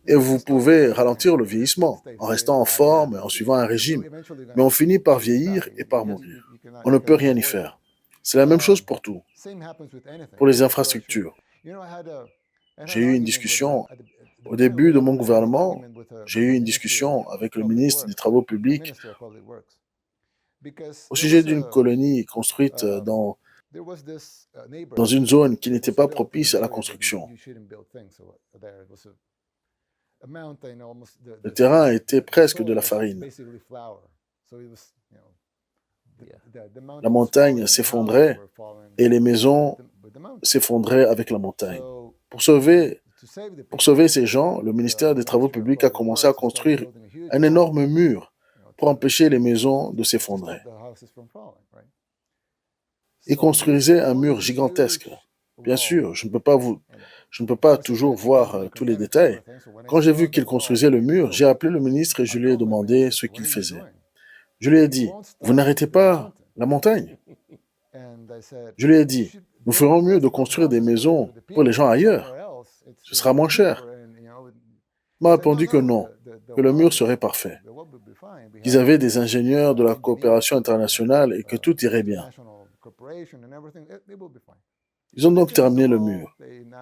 Et vous pouvez ralentir le vieillissement en restant en forme et en suivant un régime. Mais on finit par vieillir et par mourir. On ne peut rien y faire. C'est la même chose pour tout. Pour les infrastructures. J'ai eu une discussion au début de mon gouvernement. J'ai eu une discussion avec le ministre des Travaux publics au sujet d'une colonie construite dans une zone qui n'était pas propice à la construction. Le terrain était presque de la farine. La montagne s'effondrait et les maisons s'effondraient avec la montagne. Pour sauver ces gens, le ministère des Travaux publics a commencé à construire un énorme mur pour empêcher les maisons de s'effondrer. Ils construisaient un mur gigantesque. Bien sûr, je ne peux pas toujours voir tous les détails. Quand j'ai vu qu'ils construisaient le mur, j'ai appelé le ministre et je lui ai demandé ce qu'il faisait. Je lui ai dit, vous n'arrêtez pas la montagne. Je lui ai dit, nous ferons mieux de construire des maisons pour les gens ailleurs. Ce sera moins cher. Il m'a répondu que non, que le mur serait parfait, qu'ils avaient des ingénieurs de la coopération internationale et que tout irait bien. Ils ont donc terminé le mur.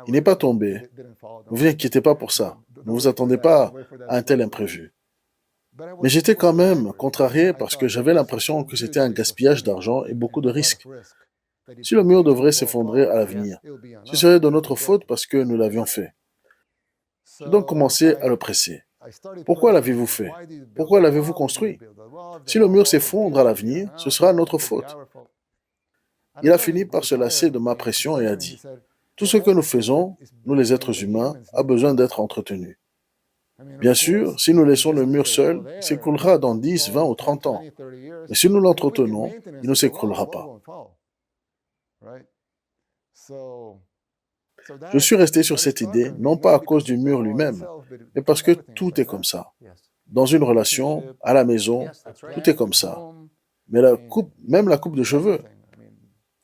Il n'est pas tombé. Ne vous inquiétez pas pour ça. Ne vous attendez pas à un tel imprévu. Mais j'étais quand même contrarié parce que j'avais l'impression que c'était un gaspillage d'argent et beaucoup de risques. Si le mur devrait s'effondrer à l'avenir, ce serait de notre faute parce que nous l'avions fait. J'ai donc commencé à le presser. Pourquoi l'avez-vous fait? Pourquoi l'avez-vous construit? Si le mur s'effondre à l'avenir, ce sera notre faute. Il a fini par se lasser de ma pression et a dit, « Tout ce que nous faisons, nous les êtres humains, a besoin d'être entretenu. Bien sûr, si nous laissons le mur seul, il s'écroulera dans 10, 20 ou 30 ans. Mais si nous l'entretenons, il ne s'écroulera pas. » Je suis resté sur cette idée, non pas à cause du mur lui-même, mais parce que tout est comme ça. Dans une relation, à la maison, tout est comme ça. Mais même la coupe de cheveux,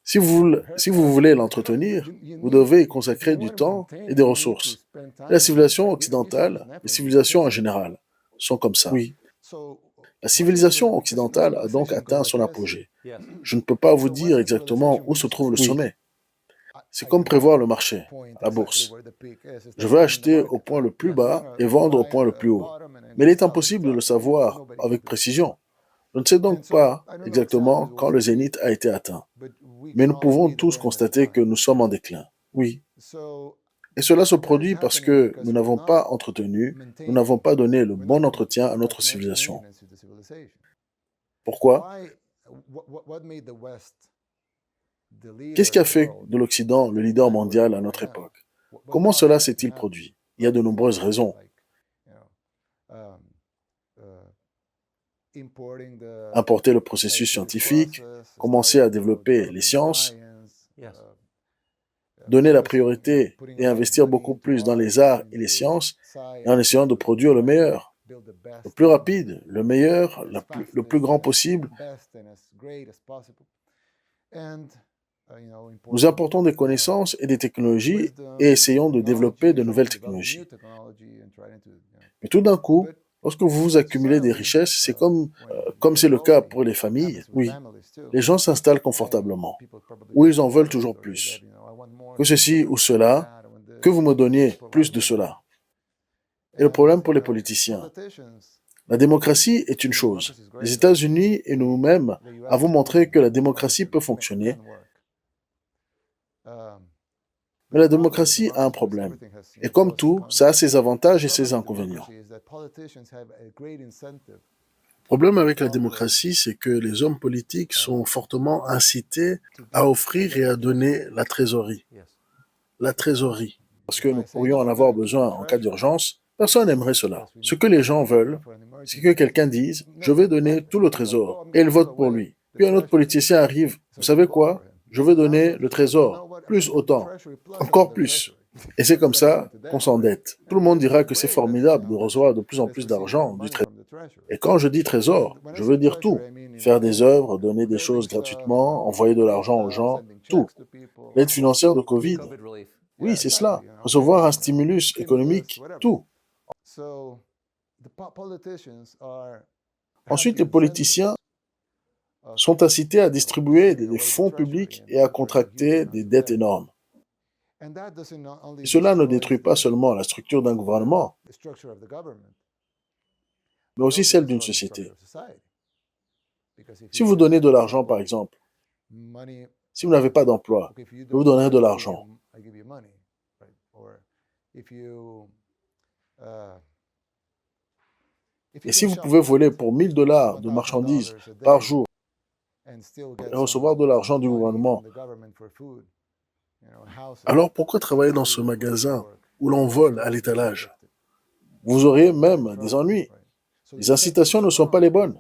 si vous voulez l'entretenir, vous devez y consacrer du temps et des ressources. Et la civilisation occidentale, les civilisations en général, sont comme ça. Oui. La civilisation occidentale a donc atteint son apogée. Je ne peux pas vous dire exactement où se trouve le sommet. C'est comme prévoir le marché, la bourse. Je veux acheter au point le plus bas et vendre au point le plus haut. Mais il est impossible de le savoir avec précision. Je ne sais donc pas exactement quand le zénith a été atteint. Mais nous pouvons tous constater que nous sommes en déclin. Oui. Et cela se produit parce que nous n'avons pas entretenu, nous n'avons pas donné le bon entretien à notre civilisation. Pourquoi? Qu'est-ce qui a fait de l'Occident le leader mondial à notre époque? Comment cela s'est-il produit? Il y a de nombreuses raisons. Importer le processus scientifique, commencer à développer les sciences, donner la priorité et investir beaucoup plus dans les arts et les sciences, et en essayant de produire le meilleur, le plus rapide, le meilleur, le plus grand possible. Nous importons des connaissances et des technologies et essayons de développer de nouvelles technologies. Mais tout d'un coup, lorsque vous accumulez des richesses, c'est comme c'est le cas pour les familles, oui, les gens s'installent confortablement, ou ils en veulent toujours plus. Que ceci ou cela, que vous me donniez plus de cela. Et le problème pour les politiciens, la démocratie est une chose. Les États-Unis et nous-mêmes avons montré que la démocratie peut fonctionner. Mais la démocratie a un problème. Et comme tout, ça a ses avantages et ses inconvénients. Le problème avec la démocratie, c'est que les hommes politiques sont fortement incités à offrir et à donner la trésorerie. La trésorerie. Parce que nous pourrions en avoir besoin en cas d'urgence. Personne n'aimerait cela. Ce que les gens veulent, c'est que quelqu'un dise « Je vais donner tout le trésor » et ils votent pour lui. Puis un autre politicien arrive « Vous savez quoi? Je veux donner le trésor, plus autant, encore plus. » Et c'est comme ça qu'on s'endette. Tout le monde dira que c'est formidable de recevoir de plus en plus d'argent du trésor. Et quand je dis trésor, je veux dire tout. Faire des œuvres, donner des choses gratuitement, envoyer de l'argent aux gens, tout. L'aide financière de Covid, oui, c'est cela. Recevoir un stimulus économique, tout. Ensuite, les politiciens sont incités à distribuer des fonds publics et à contracter des dettes énormes. Et cela ne détruit pas seulement la structure d'un gouvernement, mais aussi celle d'une société. Si vous donnez de l'argent, par exemple, si vous n'avez pas d'emploi, je vous donnerai de l'argent. Et si vous pouvez voler pour $1000 de marchandises par jour et recevoir de l'argent du gouvernement, alors pourquoi travailler dans ce magasin où l'on vole à l'étalage? Vous auriez même des ennuis. Les incitations ne sont pas les bonnes.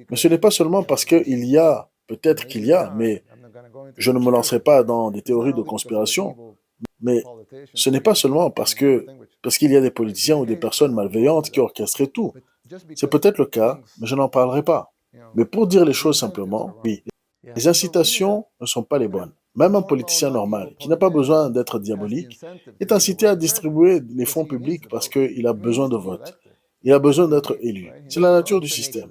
Mais ce n'est pas seulement parce qu'il y a, peut-être qu'il y a, mais je ne me lancerai pas dans des théories de conspiration, mais ce n'est pas seulement parce qu'il y a des politiciens ou des personnes malveillantes qui orchestraient tout. C'est peut-être le cas, mais je n'en parlerai pas. Mais pour dire les choses simplement, oui, les incitations ne sont pas les bonnes. Même un politicien normal, qui n'a pas besoin d'être diabolique, est incité à distribuer les fonds publics parce qu'il a besoin de votes. Il a besoin d'être élu. C'est la nature du système.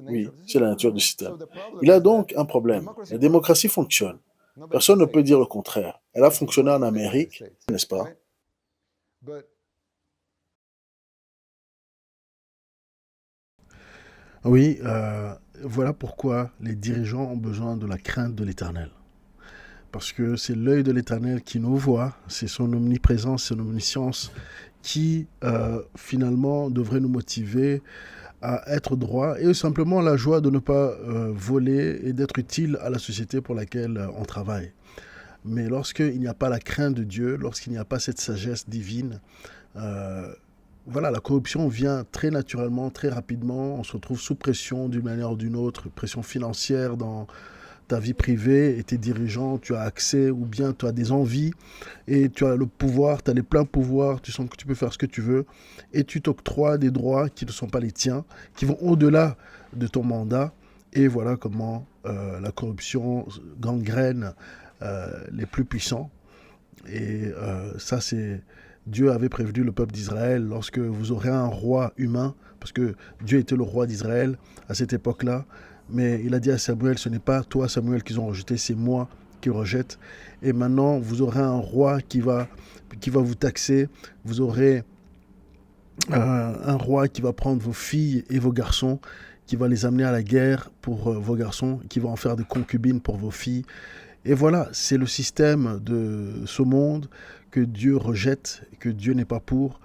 Oui, c'est la nature du système. Il a donc un problème. La démocratie fonctionne. Personne ne peut dire le contraire. Elle a fonctionné en Amérique, n'est-ce pas? Oui, voilà pourquoi les dirigeants ont besoin de la crainte de l'Éternel. Parce que c'est l'œil de l'Éternel qui nous voit, c'est son omniprésence, son omniscience qui finalement devrait nous motiver à être droit et simplement la joie de ne pas voler et d'être utile à la société pour laquelle on travaille. Mais lorsqu'il n'y a pas la crainte de Dieu, lorsqu'il n'y a pas cette sagesse divine, voilà, la corruption vient très naturellement, très rapidement. On se retrouve sous pression d'une manière ou d'une autre, pression financière dans ta vie privée et tes dirigeants, tu as accès ou bien tu as des envies et tu as le pouvoir, tu as les pleins pouvoirs, tu sens que tu peux faire ce que tu veux et tu t'octroies des droits qui ne sont pas les tiens, qui vont au-delà de ton mandat. Et voilà comment la corruption gangrène les plus puissants. Et ça, c'est... Dieu avait prévenu le peuple d'Israël lorsque vous aurez un roi humain, parce que Dieu était le roi d'Israël à cette époque-là, mais il a dit à Samuel, ce n'est pas toi Samuel qu'ils ont rejeté, c'est moi qui rejette. Et maintenant, vous aurez un roi qui va vous taxer, vous aurez un roi qui va prendre vos filles et vos garçons, qui va les amener à la guerre pour vos garçons, qui va en faire des concubines pour vos filles. Et voilà, c'est le système de ce monde que Dieu rejette, que Dieu n'est pas pour.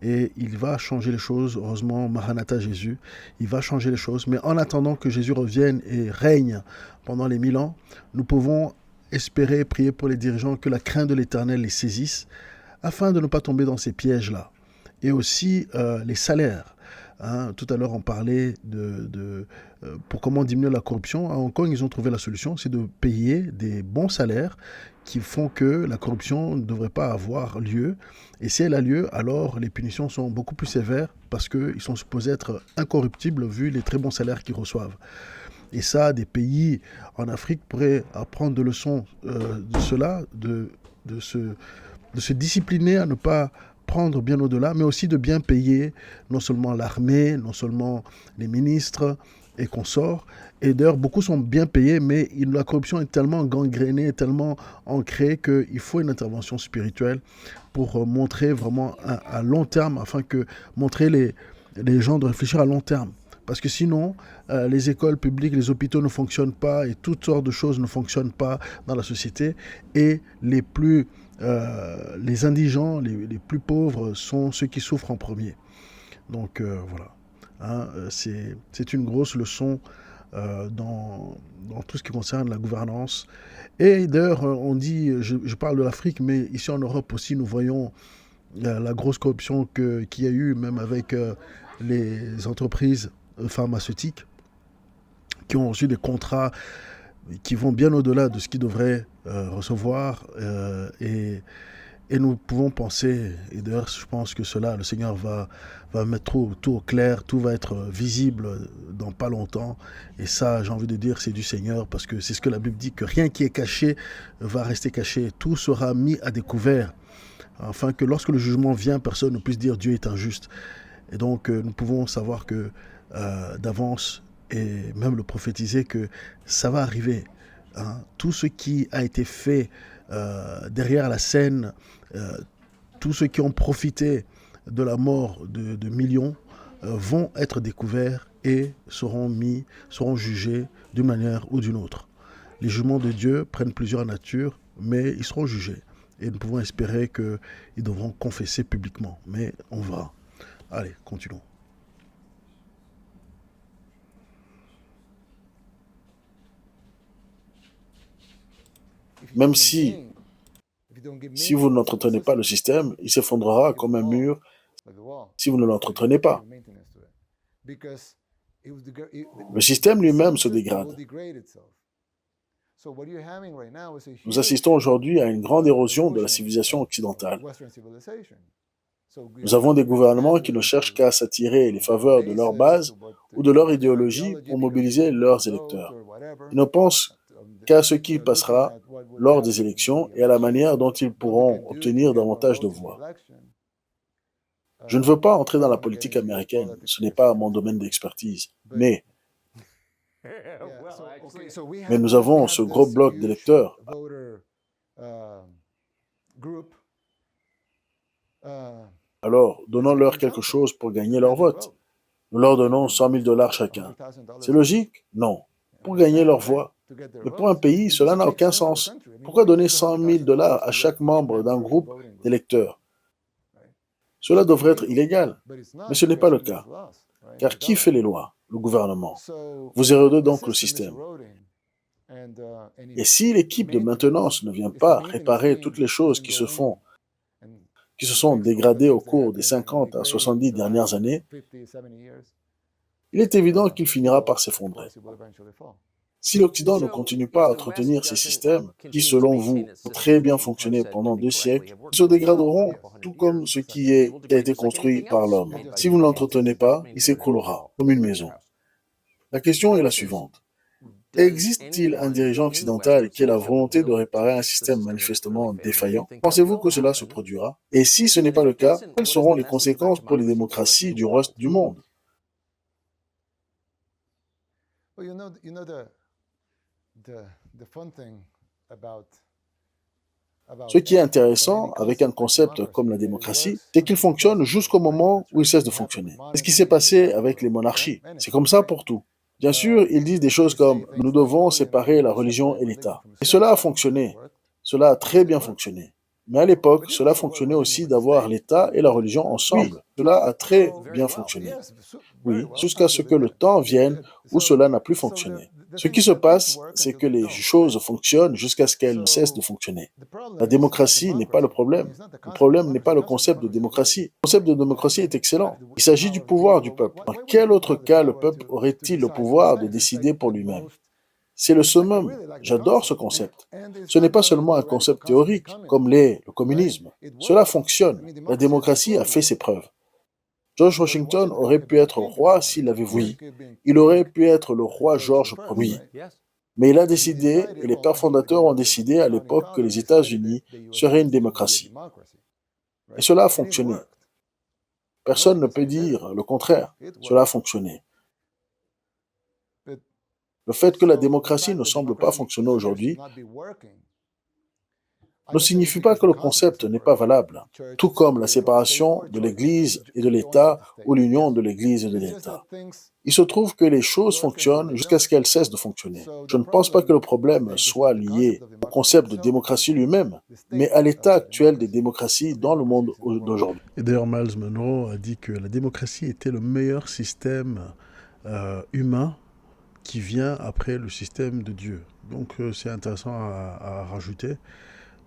Et il va changer les choses, heureusement, Maranatha Jésus, il va changer les choses. Mais en attendant que Jésus revienne et règne pendant les 1000 ans, nous pouvons espérer, prier pour les dirigeants que la crainte de l'Éternel les saisisse, afin de ne pas tomber dans ces pièges-là. Et aussi les salaires. Hein, tout à l'heure, on parlait pour comment diminuer la corruption. À Hong Kong, ils ont trouvé la solution, c'est de payer des bons salaires qui font que la corruption ne devrait pas avoir lieu. Et si elle a lieu, alors les punitions sont beaucoup plus sévères parce qu'ils sont supposés être incorruptibles vu les très bons salaires qu'ils reçoivent. Et ça, des pays en Afrique pourraient apprendre de leçons de cela, de se discipliner à ne pas prendre bien au-delà, mais aussi de bien payer non seulement l'armée, non seulement les ministres et consorts. Et d'ailleurs, beaucoup sont bien payés, mais la corruption est tellement gangrénée, tellement ancrée qu'il faut une intervention spirituelle pour montrer vraiment à long terme, afin que montrer les gens de réfléchir à long terme. Parce que sinon, les écoles publiques, les hôpitaux ne fonctionnent pas et toutes sortes de choses ne fonctionnent pas dans la société. Et les indigents, les plus pauvres sont ceux qui souffrent en premier. Donc voilà. Hein, c'est une grosse leçon dans tout ce qui concerne la gouvernance. Et d'ailleurs, on dit, je parle de l'Afrique, mais ici en Europe aussi, nous voyons la grosse corruption qu'il y a eu, même avec les entreprises pharmaceutiques qui ont reçu des contrats qui vont bien au-delà de ce qu'ils devraient recevoir. Et nous pouvons penser, et d'ailleurs je pense que cela, le Seigneur va mettre tout au clair, tout va être visible dans pas longtemps. Et ça, j'ai envie de dire, c'est du Seigneur, parce que c'est ce que la Bible dit, que rien qui est caché va rester caché. Tout sera mis à découvert, afin que lorsque le jugement vient, personne ne puisse dire Dieu est injuste. Et donc nous pouvons savoir que d'avance, et même le prophétiser, que ça va arriver. Hein. Tout ce qui a été fait derrière la scène, tous ceux qui ont profité de la mort de millions vont être découverts et seront jugés d'une manière ou d'une autre. Les jugements de Dieu prennent plusieurs natures, mais ils seront jugés. Et nous pouvons espérer qu'ils devront confesser publiquement. Mais on verra. Allez, continuons. Même si vous n'entretenez pas le système, il s'effondrera comme un mur si vous ne l'entretenez pas. Le système lui-même se dégrade. Nous assistons aujourd'hui à une grande érosion de la civilisation occidentale. Nous avons des gouvernements qui ne cherchent qu'à s'attirer les faveurs de leur base ou de leur idéologie pour mobiliser leurs électeurs. Ils ne pensent qu'à ce qui passera lors des élections et à la manière dont ils pourront obtenir davantage de voix. Je ne veux pas entrer dans la politique américaine, ce n'est pas mon domaine d'expertise, mais nous avons ce gros bloc d'électeurs. Alors, donnons-leur quelque chose pour gagner leur vote. Nous leur donnons 100 000 $ chacun. C'est logique? Non. Pour gagner leur voix. Mais pour un pays, cela n'a aucun sens. Pourquoi donner 100 000 $ à chaque membre d'un groupe d'électeurs? Cela devrait être illégal. Mais ce n'est pas le cas. Car qui fait les lois? Le gouvernement. Vous érodez donc le système. Et si l'équipe de maintenance ne vient pas réparer toutes les choses qui se sont dégradées au cours des 50 à 70 dernières années, il est évident qu'il finira par s'effondrer. Si l'Occident ne continue pas à entretenir ces systèmes, qui selon vous ont très bien fonctionné pendant 2 siècles, ils se dégraderont, tout comme ce qui a été construit par l'homme. Si vous ne l'entretenez pas, il s'écroulera, comme une maison. La question est la suivante. Existe-t-il un dirigeant occidental qui ait la volonté de réparer un système manifestement défaillant? Pensez-vous que cela se produira? Et si ce n'est pas le cas, quelles seront les conséquences pour les démocraties du reste du monde? Ce qui est intéressant avec un concept comme la démocratie, c'est qu'il fonctionne jusqu'au moment où il cesse de fonctionner. C'est ce qui s'est passé avec les monarchies. C'est comme ça pour tout. Bien sûr, ils disent des choses comme « nous devons séparer la religion et l'État ». Et cela a fonctionné. Cela a très bien fonctionné. Mais à l'époque, cela fonctionnait aussi d'avoir l'État et la religion ensemble. Oui, cela a très bien fonctionné. Oui, jusqu'à ce que le temps vienne où cela n'a plus fonctionné. Ce qui se passe, c'est que les choses fonctionnent jusqu'à ce qu'elles cessent de fonctionner. La démocratie n'est pas le problème. Le problème n'est pas le concept de démocratie. Le concept de démocratie est excellent. Il s'agit du pouvoir du peuple. Dans quel autre cas le peuple aurait-il le pouvoir de décider pour lui-même? C'est le summum. J'adore ce concept. Ce n'est pas seulement un concept théorique, comme l'est le communisme. Cela fonctionne. La démocratie a fait ses preuves. George Washington aurait pu être roi s'il avait voulu. Il aurait pu être le roi George Ier. Mais il a décidé, et les pères fondateurs ont décidé à l'époque que les États-Unis seraient une démocratie. Et cela a fonctionné. Personne ne peut dire le contraire. Cela a fonctionné. Le fait que la démocratie ne semble pas fonctionner aujourd'hui ne signifie pas que le concept n'est pas valable, tout comme la séparation de l'Église et de l'État ou l'union de l'Église et de l'État. Il se trouve que les choses fonctionnent jusqu'à ce qu'elles cessent de fonctionner. Je ne pense pas que le problème soit lié au concept de démocratie lui-même, mais à l'état actuel des démocraties dans le monde d'aujourd'hui. Et d'ailleurs, Miles Monroe a dit que la démocratie était le meilleur système humain qui vient après le système de Dieu. Donc c'est intéressant à rajouter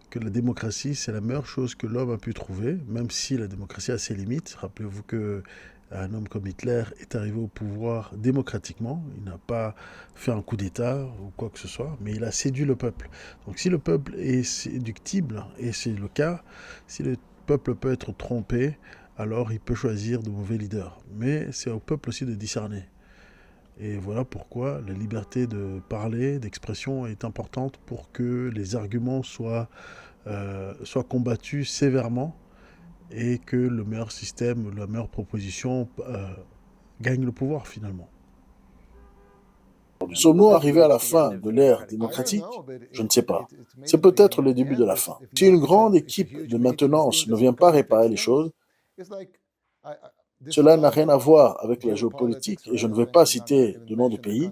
que la démocratie, c'est la meilleure chose que l'homme a pu trouver, même si la démocratie a ses limites. Rappelez-vous qu'un homme comme Hitler est arrivé au pouvoir démocratiquement. Il n'a pas fait un coup d'État ou quoi que ce soit, mais il a séduit le peuple. Donc si le peuple est séductible, et c'est le cas, si le peuple peut être trompé, alors il peut choisir de mauvais leaders. Mais c'est au peuple aussi de discerner. Et voilà pourquoi la liberté de parler, d'expression est importante pour que les arguments soient combattus sévèrement et que le meilleur système, la meilleure proposition gagne le pouvoir finalement. Sommes-nous arrivés à la fin de l'ère démocratique? Je ne sais pas. C'est peut-être le début de la fin. Si une grande équipe de maintenance ne vient pas réparer les choses, cela n'a rien à voir avec la géopolitique et je ne vais pas citer de nom de pays.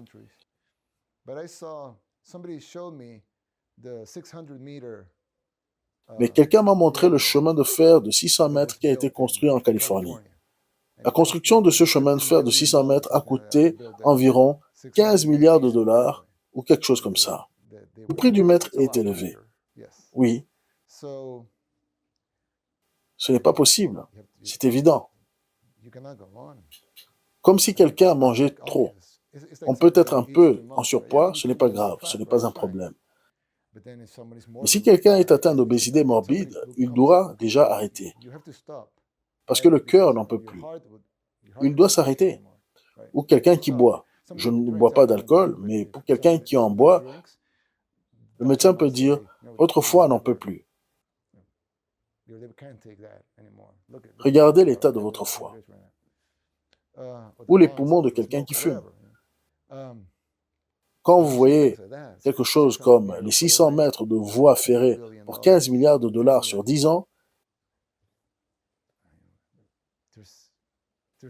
Mais quelqu'un m'a montré le chemin de fer de 600 mètres qui a été construit en Californie. La construction de ce chemin de fer de 600 mètres a coûté environ 15 milliards de dollars ou quelque chose comme ça. Le prix du mètre est élevé. Oui. Ce n'est pas possible. C'est évident. Comme si quelqu'un mangeait trop. On peut être un peu en surpoids, ce n'est pas grave, ce n'est pas un problème. Mais si quelqu'un est atteint d'obésité morbide, il doit déjà arrêter. Parce que le cœur n'en peut plus. Il doit s'arrêter. Ou quelqu'un qui boit. Je ne bois pas d'alcool, mais pour quelqu'un qui en boit, le médecin peut dire « votre foie n'en peut plus ». Regardez l'état de votre foie. Ou les poumons de quelqu'un qui fume. Quand vous voyez quelque chose comme les 600 mètres de voies ferrées pour 15 milliards de dollars sur 10 ans,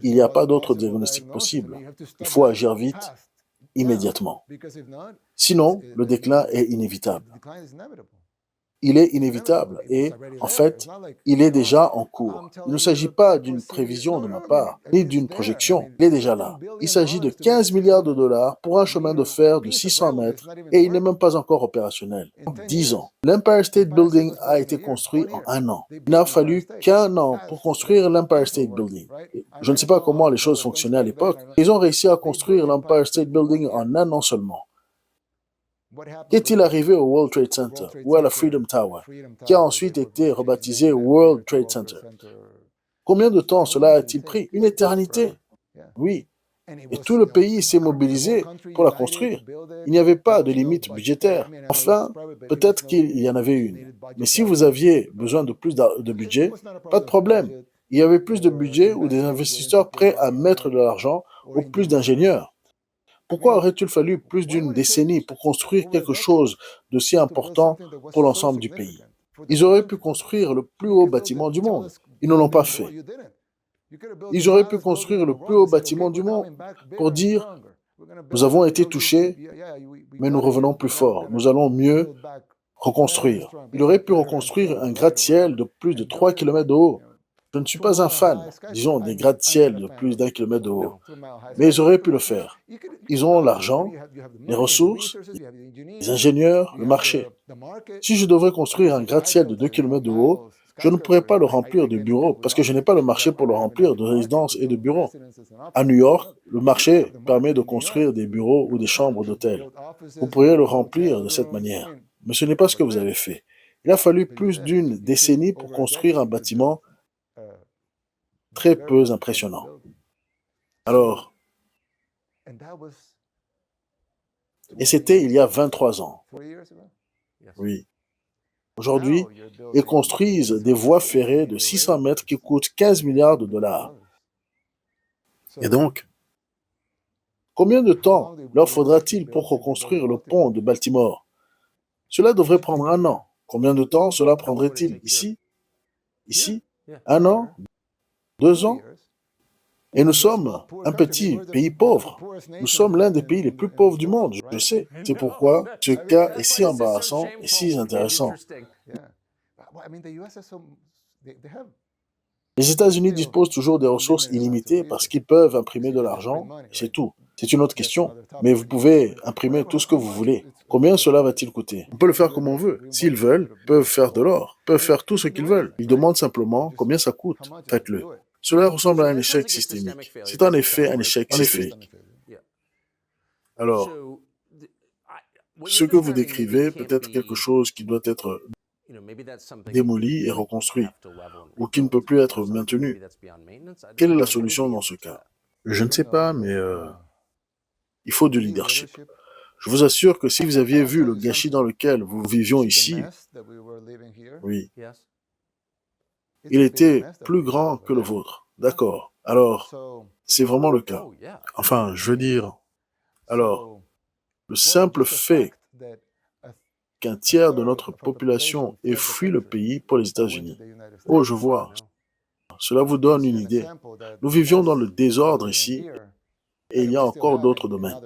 il n'y a pas d'autre diagnostic possible. Il faut agir vite, immédiatement. Sinon, le déclin est inévitable. Il est inévitable et, en fait, il est déjà en cours. Il ne s'agit pas d'une prévision de ma part, ni d'une projection. Il est déjà là. Il s'agit de 15 milliards de dollars pour un chemin de fer de 600 mètres et il n'est même pas encore opérationnel. 10 ans. L'Empire State Building a été construit en 1 an. Il n'a fallu qu'1 an pour construire l'Empire State Building. Je ne sais pas comment les choses fonctionnaient à l'époque. Ils ont réussi à construire l'Empire State Building en 1 an seulement. Qu'est-il arrivé au World Trade Center ou à la Freedom Tower, qui a ensuite été rebaptisé World Trade Center? Combien de temps cela a-t-il pris? Une éternité. Oui. Et tout le pays s'est mobilisé pour la construire. Il n'y avait pas de limite budgétaire. Enfin, peut-être qu'il y en avait une. Mais si vous aviez besoin de plus de budget, pas de problème. Il y avait plus de budget ou des investisseurs prêts à mettre de l'argent ou plus d'ingénieurs. Pourquoi aurait-il fallu plus d'une décennie pour construire quelque chose de si important pour l'ensemble du pays? Ils auraient pu construire le plus haut bâtiment du monde. Ils ne l'ont pas fait. Ils auraient pu construire le plus haut bâtiment du monde pour dire, nous avons été touchés, mais nous revenons plus forts. Nous allons mieux reconstruire. Ils auraient pu reconstruire un gratte-ciel de plus de 3 km de haut. Je ne suis pas un fan, disons, des gratte-ciel de plus d'1 kilomètre de haut. Mais ils auraient pu le faire. Ils ont l'argent, les ressources, les ingénieurs, le marché. Si je devrais construire un gratte-ciel de 2 km de haut, je ne pourrais pas le remplir de bureaux parce que je n'ai pas le marché pour le remplir de résidences et de bureaux. À New York, le marché permet de construire des bureaux ou des chambres d'hôtel. Vous pourriez le remplir de cette manière. Mais ce n'est pas ce que vous avez fait. Il a fallu plus d'une décennie pour construire un bâtiment très peu impressionnant. Alors, et c'était il y a 23 ans. Oui. Aujourd'hui, ils construisent des voies ferrées de 600 mètres qui coûtent 15 milliards de dollars. Et donc, combien de temps leur faudra-t-il pour reconstruire le pont de Baltimore? Cela devrait prendre 1 an. Combien de temps cela prendrait-il ici? Ici? 1 an? 2 ans? Et nous sommes un petit pays pauvre. Nous sommes l'un des pays les plus pauvres du monde, je sais. C'est pourquoi ce cas est si embarrassant et si intéressant. Les États-Unis disposent toujours des ressources illimitées parce qu'ils peuvent imprimer de l'argent, c'est tout. C'est une autre question. Mais vous pouvez imprimer tout ce que vous voulez. Combien cela va-t-il coûter? On peut le faire comme on veut. S'ils veulent, ils peuvent faire de l'or, ils peuvent faire tout ce qu'ils veulent. Ils demandent simplement combien ça coûte. Faites-le. Cela ressemble à un échec systémique. C'est en effet un échec systémique. Alors, ce que vous décrivez peut être quelque chose qui doit être démoli et reconstruit, ou qui ne peut plus être maintenu. Quelle est la solution dans ce cas? Je ne sais pas, mais il faut du leadership. Je vous assure que si vous aviez vu le gâchis dans lequel nous vivions ici, oui, il était plus grand que le vôtre. D'accord. Alors, c'est vraiment le cas. Enfin, je veux dire, Alors, le simple fait qu'un tiers de notre population ait fui le pays pour les États-Unis. Oh, je vois. Cela vous donne une idée. Nous vivions dans le désordre ici et il y a encore d'autres domaines.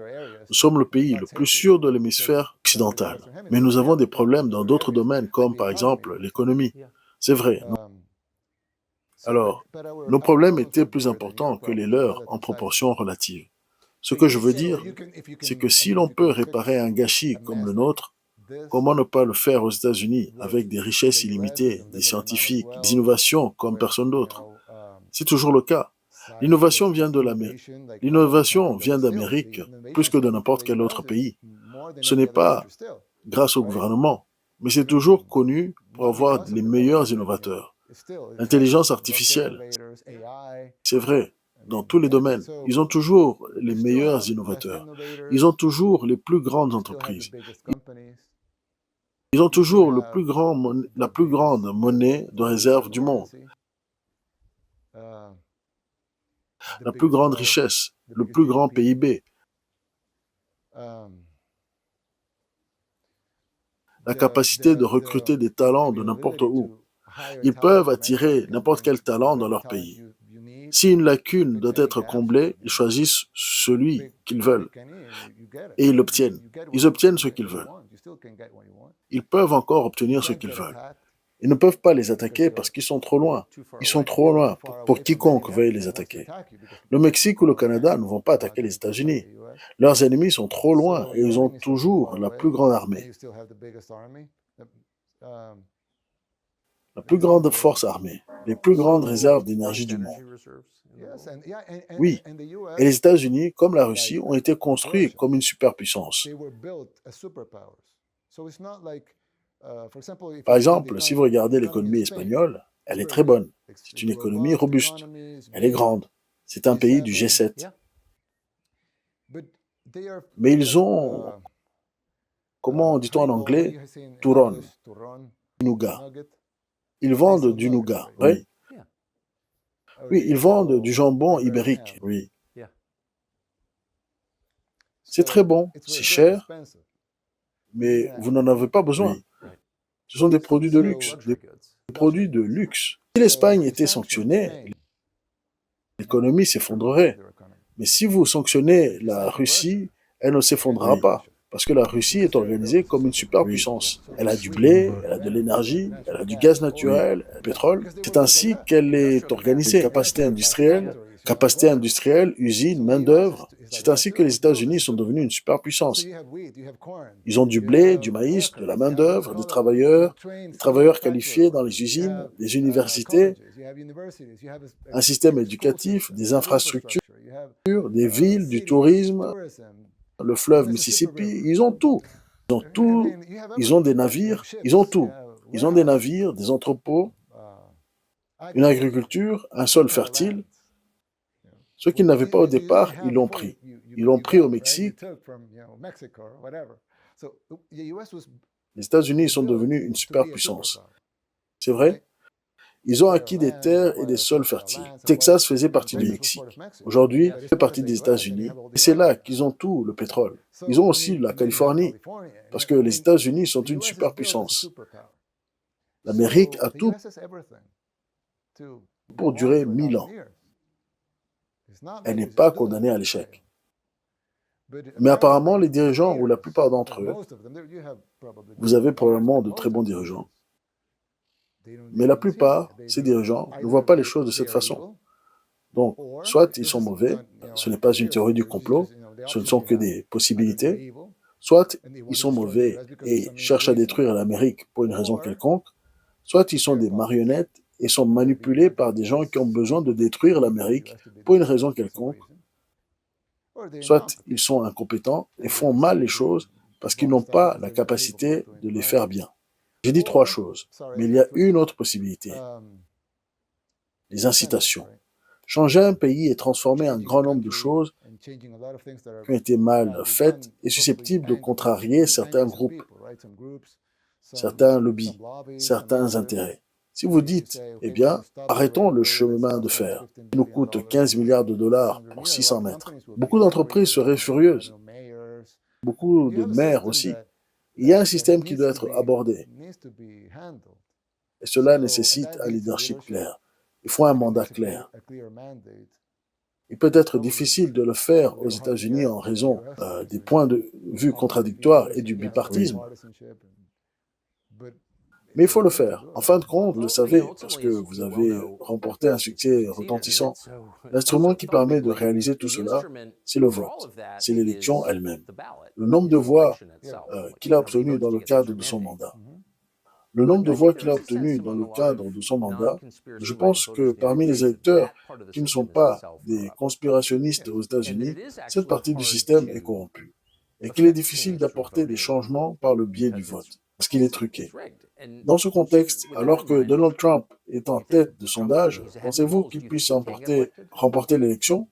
Nous sommes le pays le plus sûr de l'hémisphère occidental, mais nous avons des problèmes dans d'autres domaines comme par exemple l'économie. C'est vrai. Alors, nos problèmes étaient plus importants que les leurs en proportion relative. Ce que je veux dire, c'est que si l'on peut réparer un gâchis comme le nôtre, comment ne pas le faire aux États-Unis avec des richesses illimitées, des scientifiques, des innovations comme personne d'autre? C'est toujours le cas. L'innovation vient de l'Amérique. L'innovation vient d'Amérique plus que de n'importe quel autre pays. Ce n'est pas grâce au gouvernement, mais c'est toujours connu pour avoir les meilleurs innovateurs. L'intelligence artificielle, c'est vrai, dans tous les domaines. Ils ont toujours les meilleurs innovateurs. Ils ont toujours les plus grandes entreprises. Ils ont toujours la plus grande monnaie de réserve du monde. La plus grande richesse, le plus grand PIB. La capacité de recruter des talents de n'importe où. Ils peuvent attirer n'importe quel talent dans leur pays. Si une lacune doit être comblée, ils choisissent celui qu'ils veulent et ils l'obtiennent. Ils obtiennent ce qu'ils veulent. Ils peuvent encore obtenir ce qu'ils veulent. Ils ne peuvent pas les attaquer parce qu'ils sont trop loin. Ils sont trop loin pour quiconque veuille les attaquer. Le Mexique ou le Canada ne vont pas attaquer les États-Unis. Leurs ennemis sont trop loin et ils ont toujours la plus grande armée. la plus grande force armée, les plus grandes réserves d'énergie du monde. Oui, et les États-Unis, comme la Russie, ont été construits comme une superpuissance. Par exemple, si vous regardez l'économie espagnole, elle est très bonne. C'est une économie robuste. Elle est grande. C'est un pays du G7. Mais ils ont, comment dit-on en anglais, turrón, nougat. Ils vendent du nougat, oui. Oui, ils vendent du jambon ibérique, oui. C'est très bon, c'est cher, mais vous n'en avez pas besoin. Ce sont des produits de luxe, des produits de luxe. Si l'Espagne était sanctionnée, l'économie s'effondrerait. Mais si vous sanctionnez la Russie, elle ne s'effondrera pas. Parce que la Russie est organisée comme une superpuissance. Elle a du blé, elle a de l'énergie, elle a du gaz naturel, du pétrole. C'est ainsi qu'elle est organisée. Capacité industrielle, usine, main-d'œuvre. C'est ainsi que les États-Unis sont devenus une superpuissance. Ils ont du blé, du maïs, de la main-d'œuvre, des travailleurs qualifiés dans les usines, des universités, un système éducatif, des infrastructures, des villes, du tourisme, le fleuve Mississippi, ils ont tout. Ils ont tout, ils ont des navires, ils ont tout. Ils ont des navires, des entrepôts, une agriculture, un sol fertile. Ce qu'ils n'avaient pas au départ, ils l'ont pris. Ils l'ont pris au Mexique. Les États-Unis sont devenus une superpuissance. C'est vrai? Ils ont acquis des terres et des sols fertiles. Texas faisait partie du Mexique. Aujourd'hui, il fait partie des États-Unis. Et c'est là qu'ils ont tout, le pétrole. Ils ont aussi la Californie, parce que les États-Unis sont une superpuissance. L'Amérique a tout pour durer 1000 ans. Elle n'est pas condamnée à l'échec. Mais apparemment, les dirigeants, ou la plupart d'entre eux, vous avez probablement de très bons dirigeants, mais la plupart, ces dirigeants, ne voient pas les choses de cette façon. Donc, soit ils sont mauvais, ce n'est pas une théorie du complot, ce ne sont que des possibilités, soit ils sont mauvais et cherchent à détruire l'Amérique pour une raison quelconque, soit ils sont des marionnettes et sont manipulés par des gens qui ont besoin de détruire l'Amérique pour une raison quelconque, soit ils sont incompétents et font mal les choses parce qu'ils n'ont pas la capacité de les faire bien. J'ai dit 3 choses, mais il y a une autre possibilité. Les incitations. Changer un pays et transformer un grand nombre de choses qui ont été mal faites et susceptibles de contrarier certains groupes, certains lobbies, certains intérêts. Si vous dites, eh bien, arrêtons le chemin de fer, qui nous coûte 15 milliards de dollars pour 600 mètres. Beaucoup d'entreprises seraient furieuses, beaucoup de maires aussi. Il y a un système qui doit être abordé. Et cela nécessite un leadership clair. Il faut un mandat clair. Il peut être difficile de le faire aux États-Unis en raison des points de vue contradictoires et du bipartisme. Mais il faut le faire. En fin de compte, vous le savez, parce que vous avez remporté un succès retentissant. L'instrument qui permet de réaliser tout cela, c'est le vote. C'est l'élection elle-même. Le nombre de voix qu'il a obtenu dans le cadre de son mandat. Le nombre de voix qu'il a obtenu dans le cadre de son mandat, je pense que parmi les électeurs qui ne sont pas des conspirationnistes aux États-Unis, cette partie du système est corrompue et qu'il est difficile d'apporter des changements par le biais du vote, parce qu'il est truqué. Dans ce contexte, alors que Donald Trump est en tête de sondage, pensez-vous qu'il puisse remporter l'élection?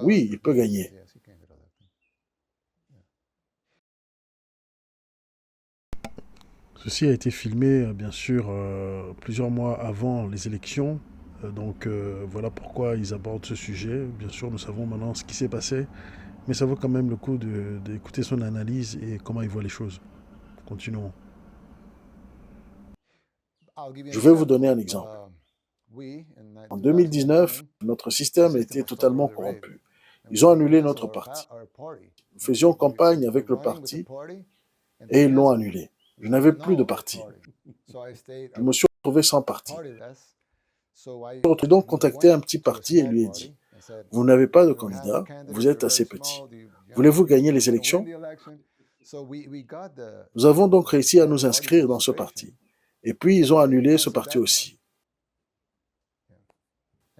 Oui, il peut gagner. Ceci a été filmé, bien sûr, plusieurs mois avant les élections. Donc voilà pourquoi ils abordent ce sujet. Bien sûr, nous savons maintenant ce qui s'est passé, mais ça vaut quand même le coup d'écouter son analyse et comment il voit les choses. Continuons. Je vais vous donner un exemple. En 2019, notre système était totalement corrompu. Ils ont annulé notre parti. Nous faisions campagne avec le parti et ils l'ont annulé. Je n'avais plus de parti. Je me suis retrouvé sans parti. J'ai donc contacté un petit parti et lui ai dit, vous n'avez pas de candidat, vous êtes assez petit. Voulez-vous gagner les élections? Nous avons donc réussi à nous inscrire dans ce parti. Et puis, ils ont annulé ce parti aussi.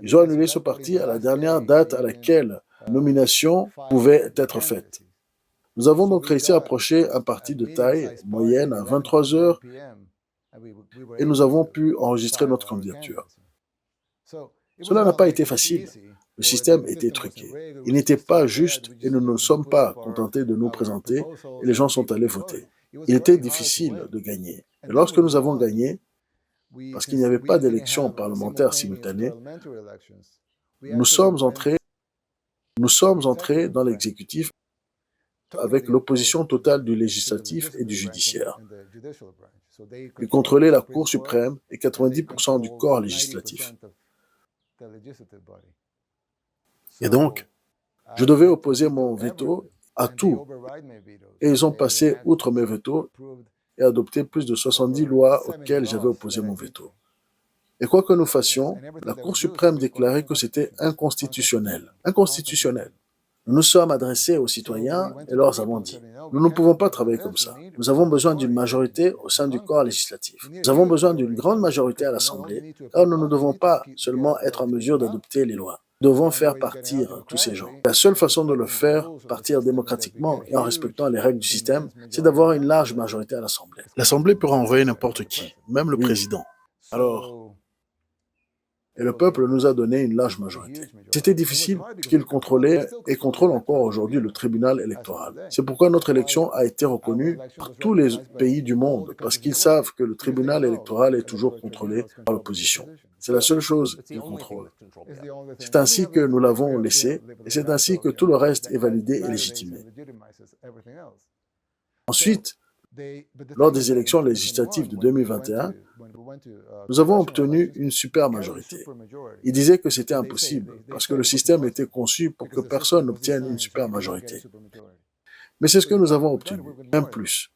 Ils ont annulé ce parti à la dernière date à laquelle la nomination pouvait être faite. Nous avons donc réussi à approcher un parti de taille moyenne à 23 heures et nous avons pu enregistrer notre candidature. Cela n'a pas été facile. Le système était truqué. Il n'était pas juste et nous ne nous sommes pas contentés de nous présenter et les gens sont allés voter. Il était difficile de gagner. Et lorsque nous avons gagné, parce qu'il n'y avait pas d'élection parlementaire simultanée, nous sommes entrés dans l'exécutif avec l'opposition totale du législatif et du judiciaire. Ils contrôlaient la Cour suprême et 90% du corps législatif. Et donc, je devais opposer mon veto à tout. Et ils ont passé outre mes veto et adopté plus de 70 lois auxquelles j'avais opposé mon veto. Et quoi que nous fassions, la Cour suprême déclarait que c'était inconstitutionnel. Inconstitutionnel. Nous nous sommes adressés aux citoyens et leur avons dit, nous ne pouvons pas travailler comme ça. Nous avons besoin d'une majorité au sein du corps législatif. Nous avons besoin d'une grande majorité à l'Assemblée, car nous ne devons pas seulement être en mesure d'adopter les lois. Nous devons faire partir tous ces gens. La seule façon de le faire partir démocratiquement et en respectant les règles du système, c'est d'avoir une large majorité à l'Assemblée. L'Assemblée pourra envoyer n'importe qui, même le président. Alors, et le peuple nous a donné une large majorité. C'était difficile parce qu'il contrôlait et contrôle encore aujourd'hui le tribunal électoral. C'est pourquoi notre élection a été reconnue par tous les pays du monde, parce qu'ils savent que le tribunal électoral est toujours contrôlé par l'opposition. C'est la seule chose qu'ils contrôlent. C'est ainsi que nous l'avons laissé, et c'est ainsi que tout le reste est validé et légitimé. Ensuite, lors des élections législatives de 2021, nous avons obtenu une super majorité. Ils disaient que c'était impossible, parce que le système était conçu pour que personne n'obtienne une super majorité. Mais c'est ce que nous avons obtenu, même plus.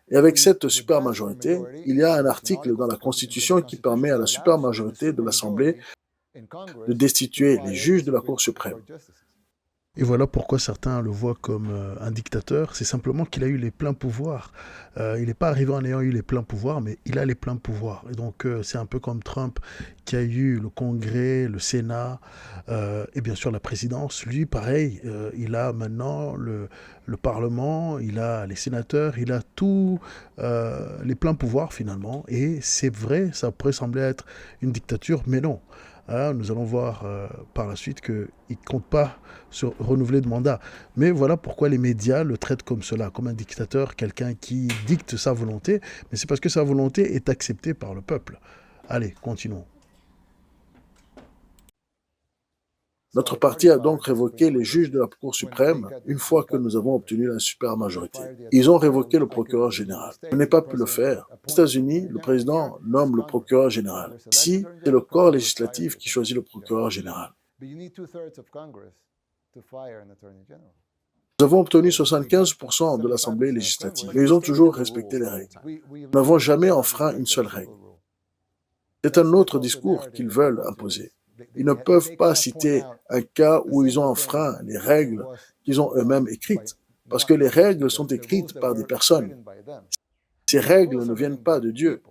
Et avec cette super majorité, il y a un article dans la Constitution qui permet à la super majorité de l'Assemblée de destituer les juges de la Cour suprême. Et voilà pourquoi certains le voient comme un dictateur. C'est simplement qu'il a eu les pleins pouvoirs. Il n'est pas arrivé en ayant eu les pleins pouvoirs, mais il a les pleins pouvoirs. Et donc, c'est un peu comme Trump qui a eu le Congrès, le Sénat et bien sûr la présidence. Lui, pareil, il a maintenant le Parlement, il a les sénateurs, il a tous les pleins pouvoirs finalement. Et c'est vrai, ça pourrait sembler être une dictature, mais non. Nous allons voir par la suite qu'il ne compte pas sur renouveler de mandat. Mais voilà pourquoi les médias le traitent comme cela, comme un dictateur, quelqu'un qui dicte sa volonté, mais c'est parce que sa volonté est acceptée par le peuple. Allez, continuons. Notre parti a donc révoqué les juges de la Cour suprême une fois que nous avons obtenu la super majorité. Ils ont révoqué le procureur général. Je n'ai pas pu le faire. Aux États-Unis, le président nomme le procureur général. Ici, c'est le corps législatif qui choisit le procureur général. Nous avons obtenu 75% de l'Assemblée législative et ils ont toujours respecté les règles. Nous n'avons jamais enfreint une seule règle. C'est un autre discours qu'ils veulent imposer. Ils ne peuvent pas citer un cas où ils ont enfreint les règles qu'ils ont eux-mêmes écrites, parce que les règles sont écrites par des personnes. Ces règles ne viennent pas de Dieu.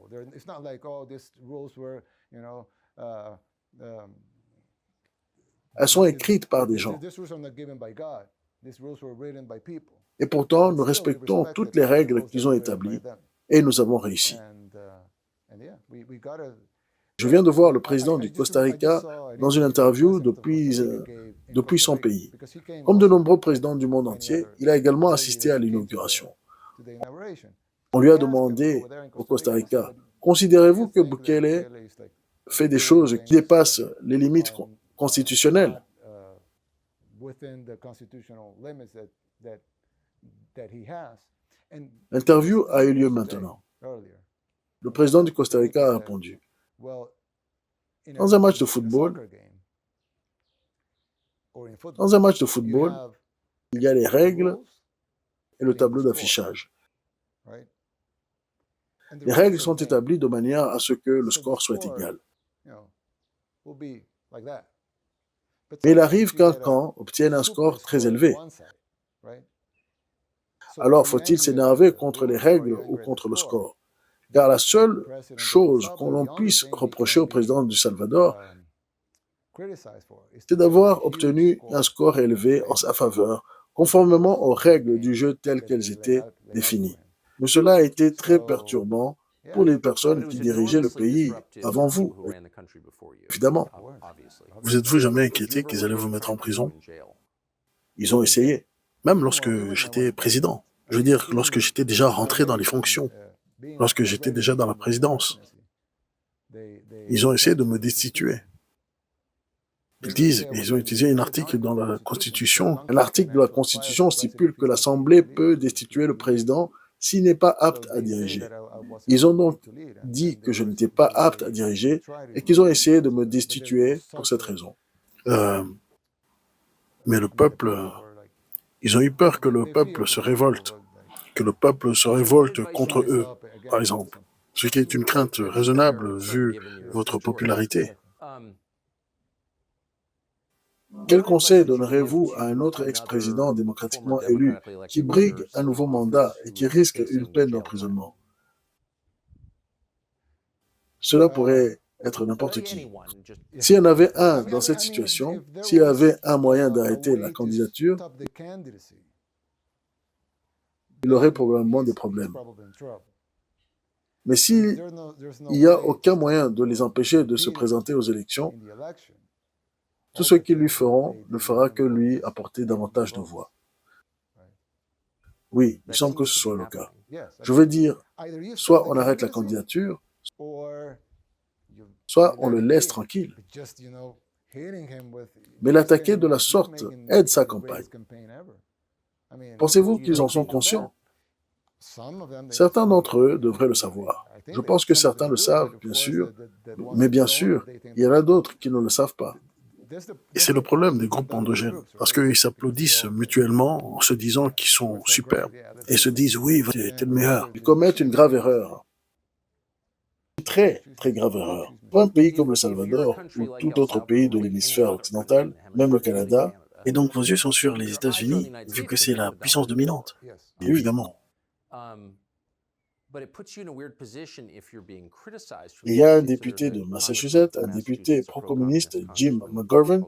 Elles sont écrites par des gens. Et pourtant, nous respectons toutes les règles qu'ils ont établies et nous avons réussi. Je viens de voir le président du Costa Rica dans une interview depuis son pays. Comme de nombreux présidents du monde entier, il a également assisté à l'inauguration. On lui a demandé au Costa Rica, considérez-vous que Bukele fait des choses qui dépassent les limites constitutionnelles? L'interview a eu lieu maintenant. Le président du Costa Rica a répondu, dans un match de football, il y a les règles et le tableau d'affichage. Les règles sont établies de manière à ce que le score soit égal. Mais il arrive qu'un camp obtienne un score très élevé. Alors, faut-il s'énerver contre les règles ou contre le score? Car la seule chose qu'on l'on puisse reprocher au président du Salvador, c'est d'avoir obtenu un score élevé en sa faveur, conformément aux règles du jeu telles qu'elles étaient définies. Mais cela a été très perturbant pour les personnes qui dirigeaient le pays avant vous, évidemment. Vous êtes-vous jamais inquiété qu'ils allaient vous mettre en prison? Ils ont essayé. Même lorsque j'étais président. Je veux dire, lorsque j'étais déjà rentré dans les fonctions, lorsque j'étais déjà dans la présidence. Ils ont essayé de me destituer. Ils ont utilisé un article dans la Constitution. Un article de la Constitution stipule que l'Assemblée peut destituer le président s'il n'est pas apte à diriger. Ils ont donc dit que je n'étais pas apte à diriger et qu'ils ont essayé de me destituer pour cette raison. Mais le peuple, ils ont eu peur que le peuple se révolte, contre eux, par exemple, ce qui est une crainte raisonnable vu votre popularité. Quel conseil donnerez-vous à un autre ex-président démocratiquement élu qui brigue un nouveau mandat et qui risque une peine d'emprisonnement? Cela pourrait être n'importe qui. S'il y en avait un dans cette situation, s'il y avait un moyen d'arrêter la candidature, il aurait probablement des problèmes. Mais s'il n'y a aucun moyen de les empêcher de se présenter aux élections, tout ce qu'ils lui feront ne fera que lui apporter davantage de voix. Oui, il semble que ce soit le cas. Je veux dire, soit on arrête la candidature, soit on le laisse tranquille. Mais l'attaquer de la sorte aide sa campagne. Pensez-vous qu'ils en sont conscients? Certains d'entre eux devraient le savoir. Je pense que certains le savent, bien sûr, mais bien sûr, il y en a d'autres qui ne le savent pas. Et c'est le problème des groupes endogènes, parce qu'ils s'applaudissent mutuellement en se disant qu'ils sont superbes, et se disent « oui, t'es le meilleur ». Ils commettent une grave erreur. Une très, très grave erreur. Pour un pays comme le Salvador, ou tout autre pays de l'hémisphère occidental, même le Canada. Et donc vos yeux sont sur les États-Unis, vu que c'est la puissance dominante, évidemment. Il y a un député de Massachusetts, un député pro-communiste, Jim McGovern.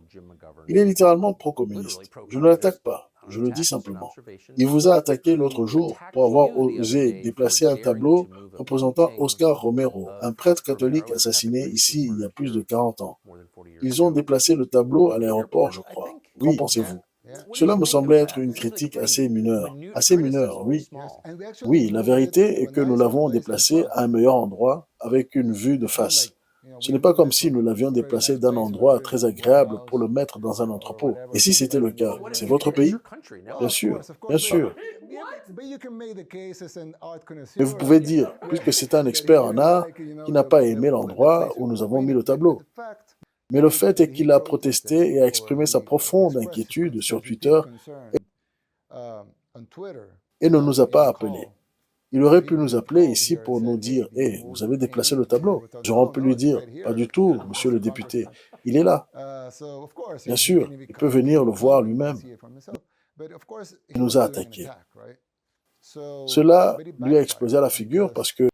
Il est littéralement pro-communiste. Je ne l'attaque pas, je le dis simplement. Il vous a attaqué l'autre jour pour avoir osé déplacer un tableau représentant Oscar Romero, un prêtre catholique assassiné ici il y a plus de 40 ans. Ils ont déplacé le tableau à l'aéroport, je crois. Qu'en pensez-vous? Cela me semblait être une critique assez mineure. Assez mineure, oui. Oui, la vérité est que nous l'avons déplacé à un meilleur endroit avec une vue de face. Ce n'est pas comme si nous l'avions déplacé d'un endroit très agréable pour le mettre dans un entrepôt. Et si c'était le cas, c'est votre pays? Bien sûr, bien sûr. Mais vous pouvez dire, puisque c'est un expert en art, qui n'a pas aimé l'endroit où nous avons mis le tableau. Mais le fait est qu'il a protesté et a exprimé sa profonde inquiétude sur Twitter et ne nous a pas appelés. Il aurait pu nous appeler ici pour nous dire « Hey, vous avez déplacé le tableau ». Nous aurions pu lui dire « Pas du tout, monsieur le député, il est là ». Bien sûr, il peut venir le voir lui-même. Il nous a attaqués. Cela lui a explosé à la figure parce que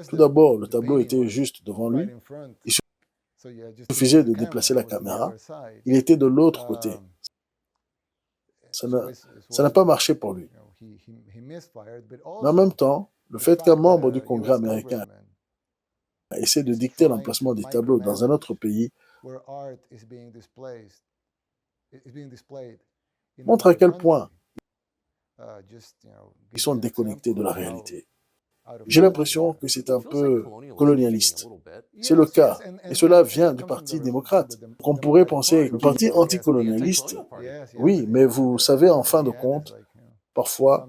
tout d'abord, le tableau était juste devant lui. Il suffisait de déplacer la caméra. Il était de l'autre côté. Ça n'a pas marché pour lui. Mais en même temps, le fait qu'un membre du Congrès américain essaie de dicter l'emplacement des tableaux dans un autre pays montre à quel point ils sont déconnectés de la réalité. J'ai l'impression que c'est un peu colonialiste. C'est le cas, et cela vient du Parti démocrate. On pourrait penser que le Parti anticolonialiste, oui, mais vous savez, en fin de compte, parfois,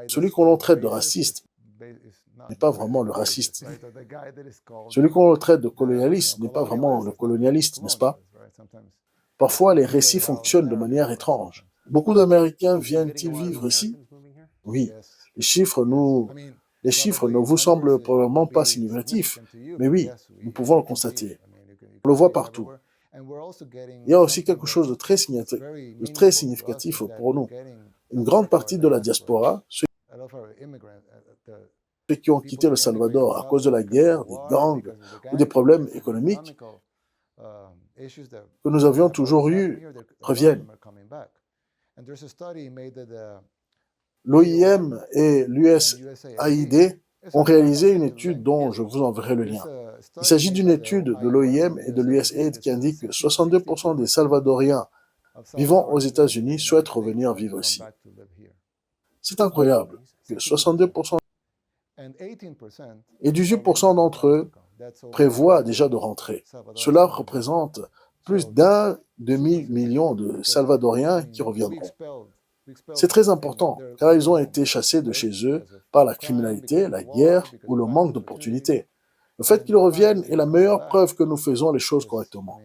celui qu'on traite de raciste n'est pas vraiment le raciste. Celui qu'on traite de colonialiste n'est pas vraiment le colonialiste, n'est-ce pas? Parfois, les récits fonctionnent de manière étrange. Beaucoup d'Américains viennent-ils vivre ici? Oui, les chiffres ne vous semblent probablement pas significatifs, mais oui, nous pouvons le constater. On le voit partout. Il y a aussi quelque chose de très significatif pour nous. Une grande partie de la diaspora, ceux qui ont quitté le Salvador à cause de la guerre, des gangs ou des problèmes économiques que nous avions toujours eus, reviennent. L'OIM et l'USAID ont réalisé une étude dont je vous enverrai le lien. Il s'agit d'une étude de l'OIM et de l'USAID qui indique que 62% des Salvadoriens vivant aux États-Unis souhaitent revenir vivre ici. C'est incroyable que 62% et 18% d'entre eux prévoient déjà de rentrer. Cela représente plus d'un demi-million de Salvadoriens qui reviendront. C'est très important, car ils ont été chassés de chez eux par la criminalité, la guerre ou le manque d'opportunités. Le fait qu'ils reviennent est la meilleure preuve que nous faisons les choses correctement.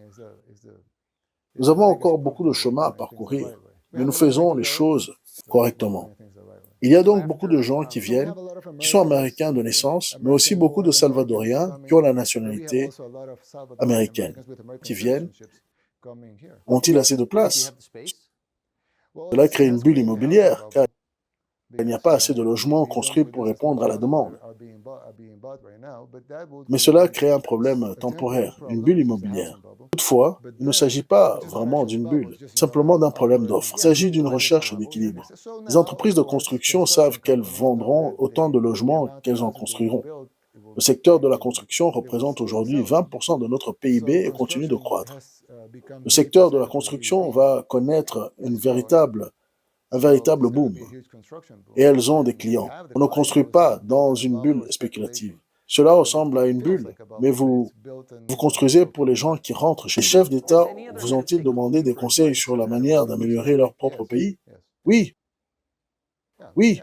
Nous avons encore beaucoup de chemin à parcourir, mais nous faisons les choses correctement. Il y a donc beaucoup de gens qui viennent, qui sont américains de naissance, mais aussi beaucoup de Salvadoriens qui ont la nationalité américaine, qui viennent. Ont-ils assez de place? Cela crée une bulle immobilière, car il n'y a pas assez de logements construits pour répondre à la demande. Mais cela crée un problème temporaire, une bulle immobilière. Toutefois, il ne s'agit pas vraiment d'une bulle, simplement d'un problème d'offre. Il s'agit d'une recherche d'équilibre. Les entreprises de construction savent qu'elles vendront autant de logements qu'elles en construiront. Le secteur de la construction représente aujourd'hui 20% de notre PIB et continue de croître. Le secteur de la construction va connaître un véritable boom. Et elles ont des clients. On ne construit pas dans une bulle spéculative. Cela ressemble à une bulle, mais vous construisez pour les gens qui rentrent. Les chefs d'État vous ont-ils demandé des conseils sur la manière d'améliorer leur propre pays? Oui,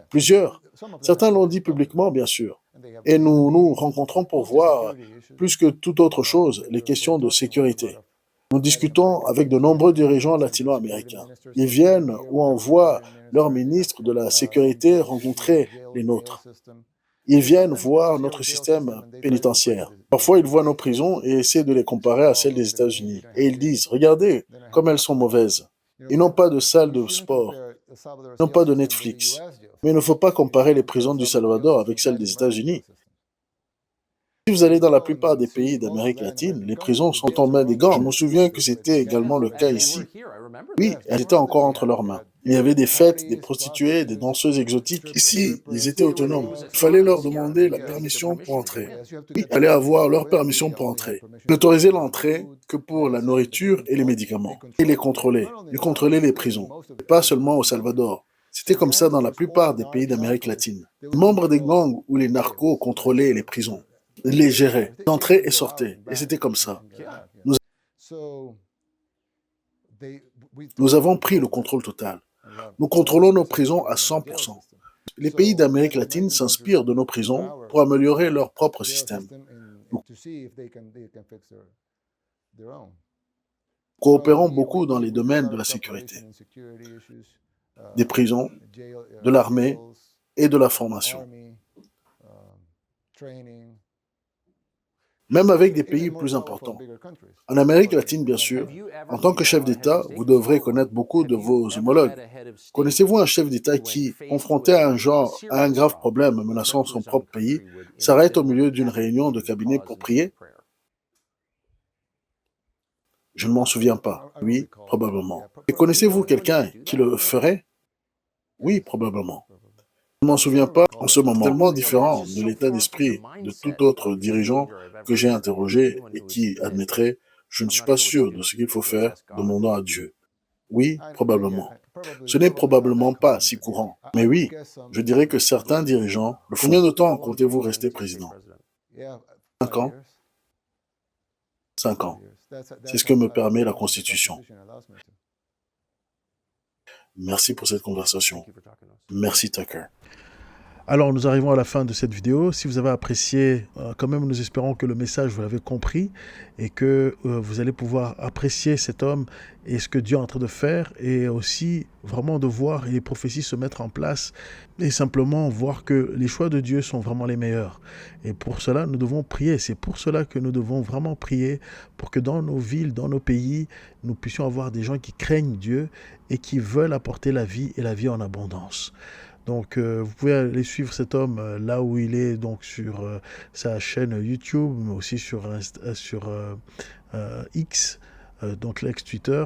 plusieurs. Certains l'ont dit publiquement, bien sûr. Et nous nous rencontrons pour voir, plus que toute autre chose, les questions de sécurité. Nous discutons avec de nombreux dirigeants latino-américains. Ils viennent ou envoient leurs ministres de la sécurité rencontrer les nôtres. Ils viennent voir notre système pénitentiaire. Parfois, ils voient nos prisons et essaient de les comparer à celles des États-Unis. Et ils disent, regardez comme elles sont mauvaises. Ils n'ont pas de salle de sport, ils n'ont pas de Netflix. Mais il ne faut pas comparer les prisons du Salvador avec celles des États-Unis. Si vous allez dans la plupart des pays d'Amérique latine, les prisons sont en main des gangs. Je me souviens que c'était également le cas ici. Oui, elles étaient encore entre leurs mains. Il y avait des fêtes, des prostituées, des danseuses exotiques. Ici, ils étaient autonomes. Il fallait leur demander la permission pour entrer. Oui, il fallait avoir leur permission pour entrer. Ils n'autorisaient l'entrée que pour la nourriture et les médicaments. Et les contrôler. Ils contrôlaient les prisons. Et pas seulement au Salvador. C'était comme ça dans la plupart des pays d'Amérique latine. Les membres des gangs ou les narcos contrôlaient les prisons. Ils les géraient. Ils entraient et sortaient. Et c'était comme ça. Nous avons pris le contrôle total. Nous contrôlons nos prisons à 100%. Les pays d'Amérique latine s'inspirent de nos prisons pour améliorer leur propre système. Nous coopérons beaucoup dans les domaines de la sécurité, des prisons, de l'armée et de la formation. Même avec des pays plus importants. En Amérique latine, bien sûr, en tant que chef d'État, vous devrez connaître beaucoup de vos homologues. Connaissez-vous un chef d'État qui, confronté à un grave problème menaçant son propre pays, s'arrête au milieu d'une réunion de cabinet pour prier? Je ne m'en souviens pas. Oui, probablement. Et connaissez-vous quelqu'un qui le ferait? Oui, probablement. Je ne m'en souviens pas en ce moment. Tellement différent de l'état d'esprit de tout autre dirigeant que j'ai interrogé et qui admettrait, je ne suis pas sûr de ce qu'il faut faire, demandant à Dieu. Oui, probablement. Ce n'est probablement pas si courant. Mais oui, je dirais que certains dirigeants, combien de temps comptez-vous rester président? 5 ans? 5 ans. C'est ce que me permet la Constitution. Merci pour cette conversation. Merci, Tucker. Alors, nous arrivons à la fin de cette vidéo. Si vous avez apprécié, quand même, nous espérons que le message, vous l'avez compris et que vous allez pouvoir apprécier cet homme et ce que Dieu est en train de faire et aussi vraiment de voir les prophéties se mettre en place et simplement voir que les choix de Dieu sont vraiment les meilleurs. Et pour cela, nous devons prier. C'est pour cela que nous devons vraiment prier pour que dans nos villes, dans nos pays, nous puissions avoir des gens qui craignent Dieu et qui veulent apporter la vie et la vie en abondance. Donc, vous pouvez aller suivre cet homme là où il est, donc sur sa chaîne YouTube, mais aussi sur X, donc l'ex-Twitter.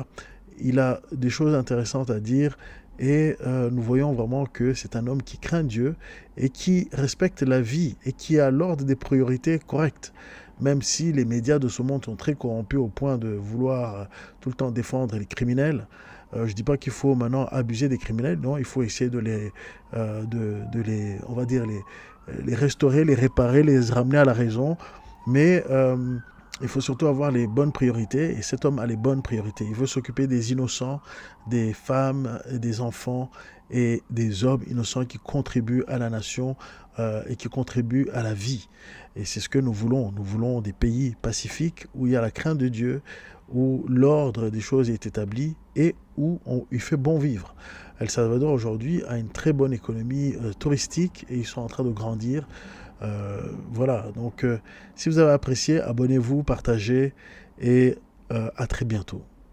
Il a des choses intéressantes à dire et nous voyons vraiment que c'est un homme qui craint Dieu et qui respecte la vie et qui a l'ordre des priorités correctes. Même si les médias de ce monde sont très corrompus au point de vouloir tout le temps défendre les criminels, je ne dis pas qu'il faut maintenant abuser des criminels, non, il faut essayer de les on va dire, les restaurer, les réparer, les ramener à la raison. Mais il faut surtout avoir les bonnes priorités, et cet homme a les bonnes priorités. Il veut s'occuper des innocents, des femmes, des enfants et des hommes innocents qui contribuent à la nation et qui contribuent à la vie. Et c'est ce que nous voulons. Nous voulons des pays pacifiques où il y a la crainte de Dieu, où l'ordre des choses est établi et où il fait bon vivre. El Salvador aujourd'hui a une très bonne économie touristique et ils sont en train de grandir. Voilà, donc si vous avez apprécié, abonnez-vous, partagez et à très bientôt.